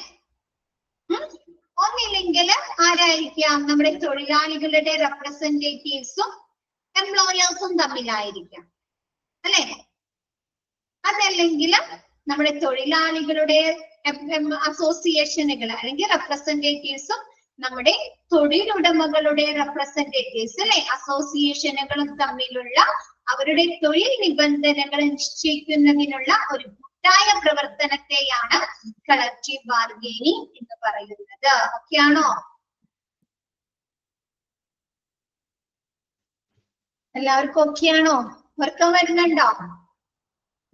ഒന്നില്ലെങ്കിൽ ആരായിരിക്കാം? നമ്മുടെ തൊഴിലാളികളുടെ റെപ്രസെന്റേറ്റീവ്സും എംപ്ലോയേഴ്സും തമ്മിലായിരിക്കാം അല്ലെ, അതല്ലെങ്കിൽ നമ്മുടെ തൊഴിലാളികളുടെ അസോസിയേഷനുകൾ അല്ലെങ്കിൽ റെപ്രസെന്റേറ്റീവ്സും നമ്മുടെ തൊഴിലുടമകളുടെ റെപ്രസെന്റേറ്റീവ്സ് അല്ലെ, അസോസിയേഷനുകളും തമ്മിലുള്ള അവരുടെ തൊഴിൽ നിബന്ധനകൾ നിശ്ചയിക്കുന്നതിനുള്ള ഒരു കൂട്ടായ പ്രവർത്തനത്തെയാണ് കളക്റ്റീവ് ബാർഗെയിനിങ് എന്ന് പറയുന്നത്. ഓക്കെയാണോ? എല്ലാവർക്കും ഓക്കെയാണോ? ഉറക്കം വരുന്നുണ്ടോ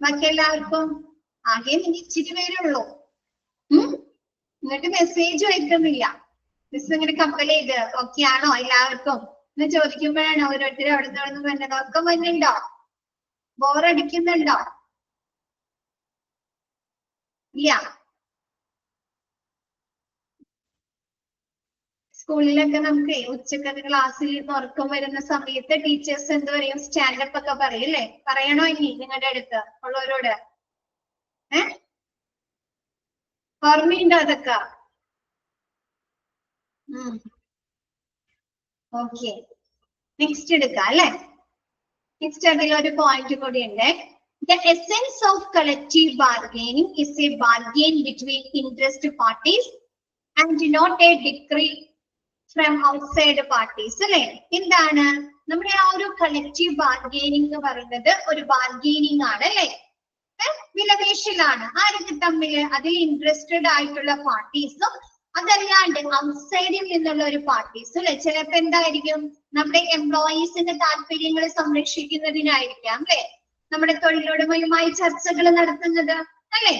ബാക്കി എല്ലാവർക്കും? ആകെ ഇച്ചിരി പേരുള്ളൂ. എന്നിട്ട് മെസ്സേജ് വയ്ക്കുന്നില്ല. മിസ് ഇങ്ങനെ കമ്പൽ ചെയ്ത് ഓക്കെയാണോ എല്ലാവർക്കും എന്ന് ചോദിക്കുമ്പോഴാണ് ഓരോരുത്തരും അവിടെ നിന്ന് വരുന്നത്. ഉറക്കം വരുന്നുണ്ടോ? ബോറടിക്കുന്നുണ്ടോ? ഇല്ല. സ്കൂളിലൊക്കെ നമുക്ക് ഉച്ചക്കത്തെ ക്ലാസ്സിൽ ഉറക്കം വരുന്ന സമയത്ത് ടീച്ചേഴ്സ് എന്ത് പറയും? സ്റ്റാൻഡപ്പ് ഒക്കെ പറയും അല്ലേ? പറയണോ ഇനി നിങ്ങളുടെ അടുത്ത് ഉള്ളവരോട്? ഓർമ്മയുണ്ടോ അതൊക്കെ? ഓക്കെ, നെക്സ്റ്റ് എടുക്കാം അല്ലെ. നെക്സ്റ്റ് അതിലൊരു പോയിന്റ് കൂടി ഉണ്ട്. The essence of collective bargaining is a bargain between interest parties and not a decree from outside parties. അല്ലെ? എന്താണ് നമ്മുടെ ആ ഒരു കളക്റ്റീവ് ബാർഗെയിനിങ് എന്ന് പറയുന്നത് ഒരു ബാർഗെയിനിങ് ആണ് അല്ലെ? വിലപേശലാണ്. ആരൊക്കെ തമ്മിൽ? അതിൽ ഇൻട്രസ്റ്റഡ് ആയിട്ടുള്ള പാർട്ടീസും അതല്ലാണ്ട് ഔട്ട്സൈഡിൽ നിന്നുള്ള ഒരു പാർട്ടീസ് അല്ലെ? ചിലപ്പോ എന്തായിരിക്കും, നമ്മുടെ എംപ്ലോയീസിന്റെ താല്പര്യങ്ങൾ സംരക്ഷിക്കുന്നതിനായിരിക്കാം അല്ലെ നമ്മുടെ തൊഴിലുടമയുമായി ചർച്ചകൾ നടത്തുന്നത് അല്ലെ?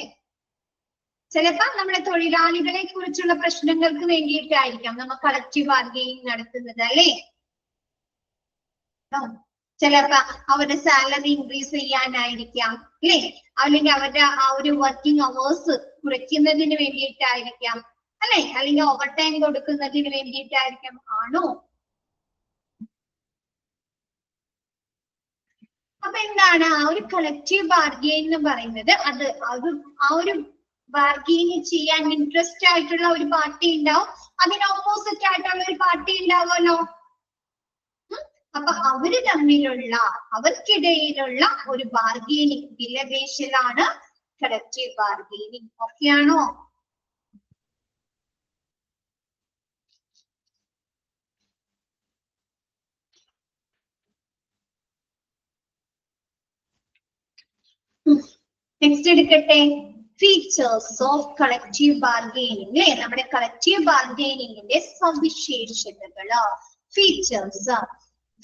ചിലപ്പോ നമ്മുടെ തൊഴിലാളികളെ കുറിച്ചുള്ള പ്രശ്നങ്ങൾക്ക് വേണ്ടിയിട്ടായിരിക്കാം നമ്മൾ കളക്റ്റീവ് ബാർഗെയിനിങ് നടത്തുന്നത് അല്ലെ? ചിലപ്പോ അവരുടെ സാലറി ഇൻക്രീസ് ചെയ്യാനായിരിക്കാം അല്ലെ? അല്ലെങ്കിൽ അവരുടെ ആ ഒരു വർക്കിംഗ് അവേഴ്സ് കുറയ്ക്കുന്നതിന് വേണ്ടിയിട്ടായിരിക്കാം അല്ലെ? അല്ലെങ്കിൽ ഓവർ ടൈം കൊടുക്കുന്നതിന് വേണ്ടിയിട്ടായിരിക്കാം. ആണോ? അപ്പൊ എന്താണ് ആ ഒരു കളക്റ്റീവ് ബാർഗെയിൻ എന്ന് പറയുന്നത്? അത് ആ ഒരു ബാർഗെയിൻ ചെയ്യാൻ ഇൻട്രസ്റ്റ് ആയിട്ടുള്ള ഒരു പാർട്ടി ഉണ്ടാവും, അതിന് ഓപ്പോസിറ്റ് ആയിട്ടുള്ള ഒരു പാർട്ടി ഉണ്ടാവുമല്ലോ. അപ്പൊ അവര് തമ്മിലുള്ള അവർക്കിടയിലുള്ള ഒരു ബാർഗെയിനിങ് വിലപേശലാണ് കളക്റ്റീവ് ബാർഗെയിനിങ്. ഓക്കെ ആണോ? നെക്സ്റ്റ് എടുക്കട്ടെ, ഫീച്ചേഴ്സ് ഓഫ് കളക്റ്റീവ് ബാർഗെയിനിങ് അല്ലെ? നമ്മുടെ കളക്റ്റീവ് ബാർഗെയിനിങ്ങിന്റെ സവിശേഷതകള്, ഫീച്ചേഴ്സ്.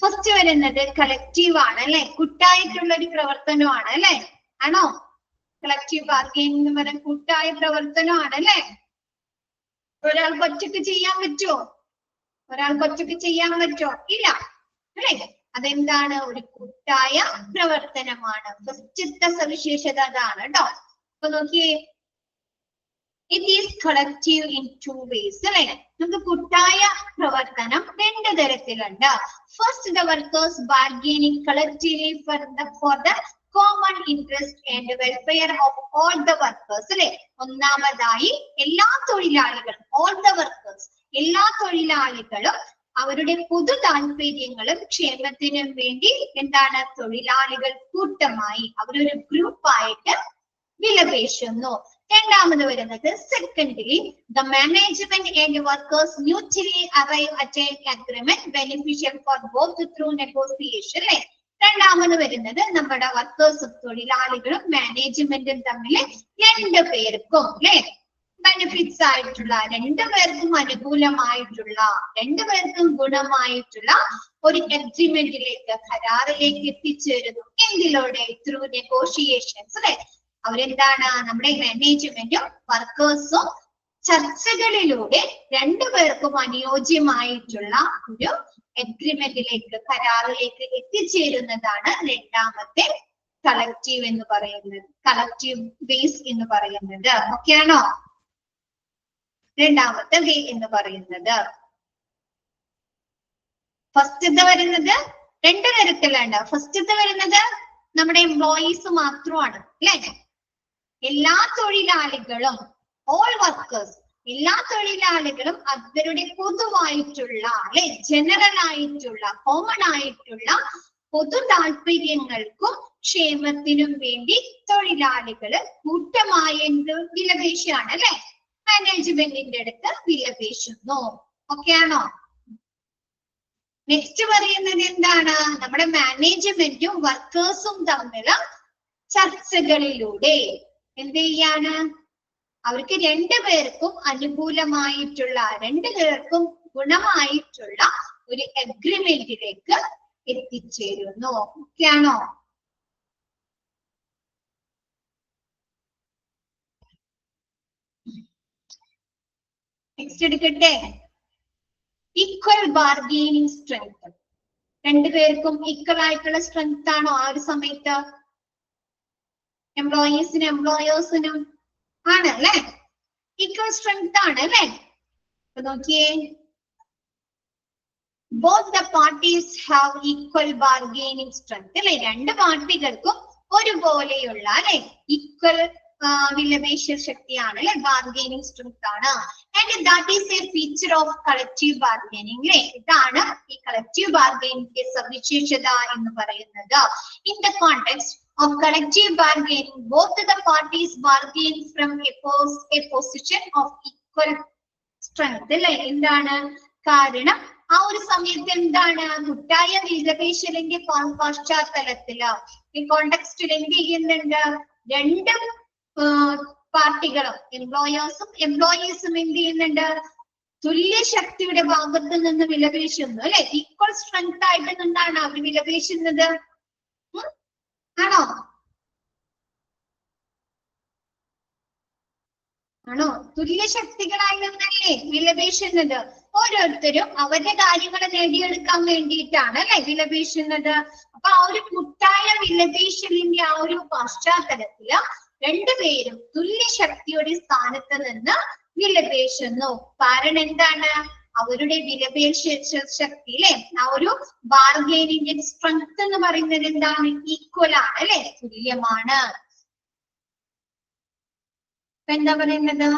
ഫസ്റ്റ് വരുന്നത് കളക്റ്റീവ് ആണ് അല്ലെ? കൂട്ടായിട്ടുള്ള ഒരു പ്രവർത്തനമാണ് അല്ലെ? ആണോ? കളക്റ്റീവ് ബാർഗെയിനിങ് എന്ന് പറയുന്നത് കൂട്ടായ പ്രവർത്തനമാണ് അല്ലെ? ഒരാൾക്ക് ഒറ്റയ്ക്ക് ചെയ്യാൻ പറ്റുമോ? ഒരാൾക്ക് ഒറ്റയ്ക്ക് ചെയ്യാൻ പറ്റുമോ? ഇല്ല അല്ലെ? അതെന്താണ്? ഒരു കൂട്ടായ പ്രവർത്തനമാണ്. ഫസ്റ്റത്തെ സവിശേഷത അതാണ് കേട്ടോ. അപ്പൊ നോക്കിയേ, it is collective in 2 ways അല്ലെ? നമുക്ക് കൂട്ടായ പ്രവർത്തനം 2 തരത്തിലുണ്ട്. First, the workers bargaining collectively for the common interest and welfare of all the workers അല്ലെ? ഒന്നാമതായി എല്ലാ തൊഴിലാളികളും, ഓൾ ദ വർക്കേഴ്സ്, എല്ലാ തൊഴിലാളികളും അവരുടെ പൊതു താല്പര്യങ്ങളും ക്ഷേമത്തിനും വേണ്ടി എന്താണ് തൊഴിലാളികൾ കൂട്ടമായി അവരൊരു ഗ്രൂപ്പായിട്ട് വിലപേശുന്നു. രണ്ടാമത് വരുന്നത് secondly, the management and workers mutually arrive at an agreement beneficial for both through negotiation അല്ലെ? രണ്ടാമത് വരുന്നത് നമ്മുടെ വർക്കേഴ്സും തൊഴിലാളികളും മാനേജ്മെന്റും തമ്മിൽ 2 പേർക്കും അല്ലെ ബെനിഫിറ്റ്സ് ആയിട്ടുള്ള, 2 പേർക്കും അനുകൂലമായിട്ടുള്ള, 2 പേർക്കും ഗുണമായിട്ടുള്ള ഒരു അഗ്രിമെന്റിലേക്ക്, കരാറിലേക്ക് എത്തിച്ചേരുന്നു. എന്തിലൂടെ? ത്രൂ നെഗോഷിയേഷൻസ് അല്ലെ? അവരെന്താണ്, നമ്മുടെ മാനേജ്മെന്റും വർക്കേഴ്സും ചർച്ചകളിലൂടെ 2 പേർക്കും അനുയോജ്യമായിട്ടുള്ള ഒരു അഗ്രിമെന്റിലേക്ക്, കരാറിലേക്ക് എത്തിച്ചേരുന്നതാണ് രണ്ടാമത്തെ കളക്റ്റീവ് എന്ന് പറയുന്നത്, കളക്റ്റീവ് ബേസ് എന്ന് പറയുന്നത്. ഓക്കെ ആണോ? രണ്ടാമത്തെ വേ എന്ന് പറയുന്നത്. ഫസ്റ്റത്തെ വരുന്നത് 2 തരത്തിലുണ്ട്. ഫസ്റ്റത്തെ വരുന്നത് നമ്മുടെ എംപ്ലോയീസ് മാത്രമാണ് അല്ലെ? എല്ലാ തൊഴിലാളികളും, ഓൾ വർക്കേഴ്സ്, എല്ലാ തൊഴിലാളികളും അവരുടെ പൊതുവായിട്ടുള്ള അല്ലെ ജനറൽ ആയിട്ടുള്ള, കോമൺ ആയിട്ടുള്ള പൊതു താല്പര്യങ്ങൾക്കും ക്ഷേമത്തിനും വേണ്ടി തൊഴിലാളികള് കൂട്ടമായ വിലപേശാണ് അല്ലെ? മാനേജ്മെന്റിന്റെ അടുത്ത് വിലപേശുന്നു. ഓക്കെ ആണോ? നെക്സ്റ്റ് പറയുന്നത് എന്താണ്? നമ്മുടെ മാനേജ്മെന്റും വർക്കേഴ്സും തമ്മിൽ ചർച്ചകളിലൂടെ എന്ത് ചെയ്യാണ്? അവർക്ക് 2 പേർക്കും അനുകൂലമായിട്ടുള്ള, 2 പേർക്കും ഗുണമായിട്ടുള്ള ഒരു അഗ്രിമെന്റിലേക്ക് എത്തിച്ചേരുന്നു. ഓക്കെ ആണോ? നെക്സ്റ്റ് എടുക്കട്ടെ, ഈക്വൽ ബാർഗെയിനിങ് സ്ട്രെങ്ത്. 2 പേർക്കും ഈക്വൽ ആയിട്ടുള്ള സ്ട്രെങ്ത് ആണോ ആ ഒരു സമയത്ത്? എംപ്ലോയീസിനും എംപ്ലോയേഴ്സിനും ആണ് അല്ലെ? ഈക്വൽ സ്ട്രെങ്ത് ആണ് അല്ലെ? അപ്പൊ നോക്കിയേ, both the parties have equal bargaining strength അല്ലെ? 2 പാർട്ടികൾക്കും ഒരുപോലെയുള്ള അല്ലെ ഈക്വൽ വിലപേശ ശക്തിയാണ് അല്ലെ, ബാർഗെയിനിങ് സ്ട്രെങ്ത് ആണ്. And that is A feature of collective bargaining അല്ലെ, ഇതാണ് ഈ കളക്റ്റീവ് ബാർഗെയിനിന്റെ സവിശേഷത എന്ന് പറയുന്നത്. In the context of collective bargaining, both the parties bargain from a position of equal strength അല്ലെ. എന്താണ് കാരണം ആ ഒരു സമയത്ത് എന്താണ് കൂട്ടായ വിലപേശലിന്റെ പശ്ചാത്തലത്തില് ഈ കോണ്ടെക്സ്റ്റിൽ എന്ത് ചെയ്യുന്നുണ്ട്, രണ്ട് പാർട്ടികളും എംപ്ലോയേഴ്സും എംപ്ലോയീസും എന്ത് ചെയ്യുന്നുണ്ട്, തുല്യ ശക്തിയുടെ ഭാഗത്ത് നിന്ന് വിലപേശുന്നു അല്ലെ. ഈക്വൽ സ്ട്രെങ്ത് ആയിട്ട് നിന്നാണ് അവർ വിലപേശുന്നത്. ആണോ ആണോ തുല്യ ശക്തികളായി നിന്നല്ലേ വിലപേശുന്നത്. ഓരോരുത്തരും അവരുടെ കാര്യങ്ങൾ നേടിയെടുക്കാൻ വേണ്ടിയിട്ടാണ് അല്ലെ വിലപേശുന്നത്. അപ്പൊ ആ ഒരു കൂട്ടായ വിലപേശലിന്റെ ആ ഒരു പശ്ചാത്തലത്തില് രണ്ടുപേരും തുല്യ ശക്തിയുടെ സ്ഥാനത്ത് നിന്ന് വിലപേശുന്നു. കാരണം എന്താണ്, അവരുടെ വിലപേശ ശക്തി അല്ലെ, ആ ഒരു ബാർഗെയിനിങ് സ്ട്രെങ്ത് എന്ന് പറയുന്നത് എന്താണ്, ഈക്വൽ ആണ് അല്ലെ, തുല്യമാണ്. എന്താ പറയുന്നത്,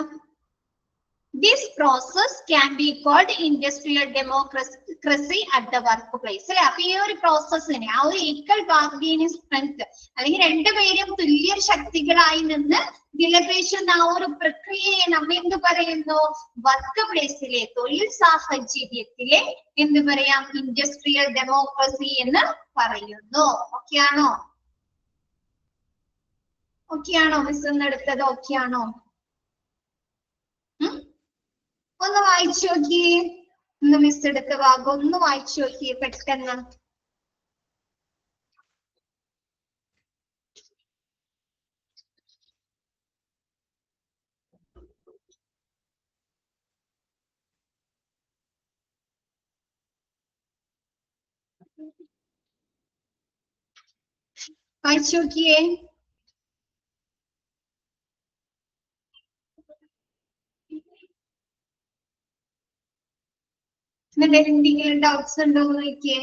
this process can be called industrial democracy at the workplace അല്ലെ. അപ്പൊ ഈ ഒരു പ്രോസസ്സിനെ, ആ ഒരു ഈക്വൽ ബാർഗെയിനിങ് സ്ട്രെങ്ത് അല്ലെങ്കിൽ രണ്ടുപേരും തുല്യ ശക്തികളായി നിന്ന് വിലപേശുന്ന ആ ഒരു പ്രക്രിയയെ നമ്മൾ എന്ത് പറയുന്നു, വർക്ക് പ്ലേസിലെ തൊഴിൽ സാഹചര്യത്തിലെ എന്ത് പറയാം, ഇൻഡസ്ട്രിയൽ ഡെമോക്രസി എന്ന് പറയുന്നു. ഓക്കെ ആണോ, ഓക്കെ ആണോ മിസ് എന്നെടുത്തത്, ഓക്കെ ആണോ? ഒന്ന് വായിച്ചു നോക്കിയേ, ഒന്ന് മിസ് എടുത്ത ഭാഗം ഒന്ന് വായിച്ചു നോക്കിയേ പെട്ടെന്ന്. വായിച്ചു നോക്കിയേ. എന്തെങ്കിലും ഡൗട്ട്സ് ഉണ്ടോ എന്ന് നോക്കിയേ.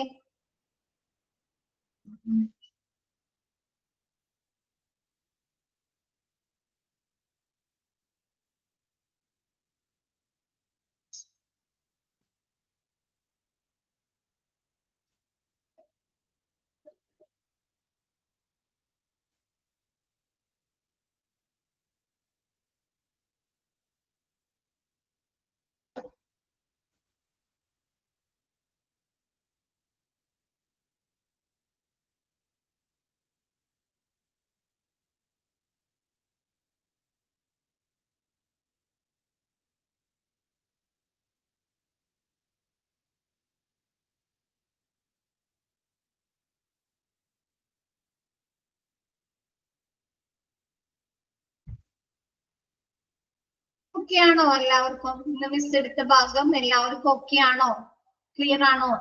ഓക്കെ ആണോ എല്ലാവർക്കും? ഇന്ന് മിസ് എടുത്ത ഭാഗം എല്ലാവർക്കും ഓക്കെ ആണോ, ക്ലിയർ ആണോ?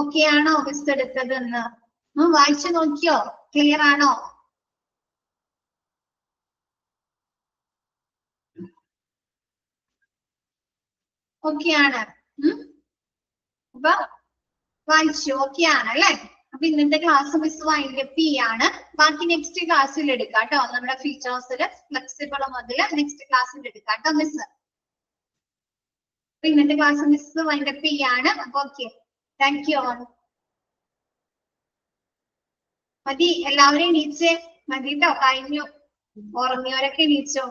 ഓക്കെ ആണോ മിസ് എടുത്തതെന്ന് വായിച്ചു നോക്കിയോ, ക്ലിയർ ആണോ? ഓക്കെ ആണ്. അപ്പൊ വായിച്ചു ഓക്കെ ആണ് അല്ലെ. അപ്പൊ ഇന്നത്തെ ക്ലാസ് മിസ് വൈൻഡപ്പ് ചെയ്യാണ്. ബാക്കി നെക്സ്റ്റ് ക്ലാസ്സിൽ എടുക്കാം കേട്ടോ. നമ്മുടെ ഫീച്ചേഴ്സില് ഫ്ലെക്സിബിൾ മുതൽ നെക്സ്റ്റ് ക്ലാസ്സിൽ എടുക്കാം കേട്ടോ മിസ്. അപ്പൊ ഇന്നത്തെ ക്ലാസ് മിസ് വൈൻഡപ്പ് ചെയ്യാണ്. അപ്പൊ ഓക്കെ, താങ്ക് യു ഓൾ. മതി, എല്ലാവരെയും എണീച്ചേ, മതി കേട്ടോ, കഴിഞ്ഞു. ഉറങ്ങിയവരൊക്കെ എണീച്ചോ.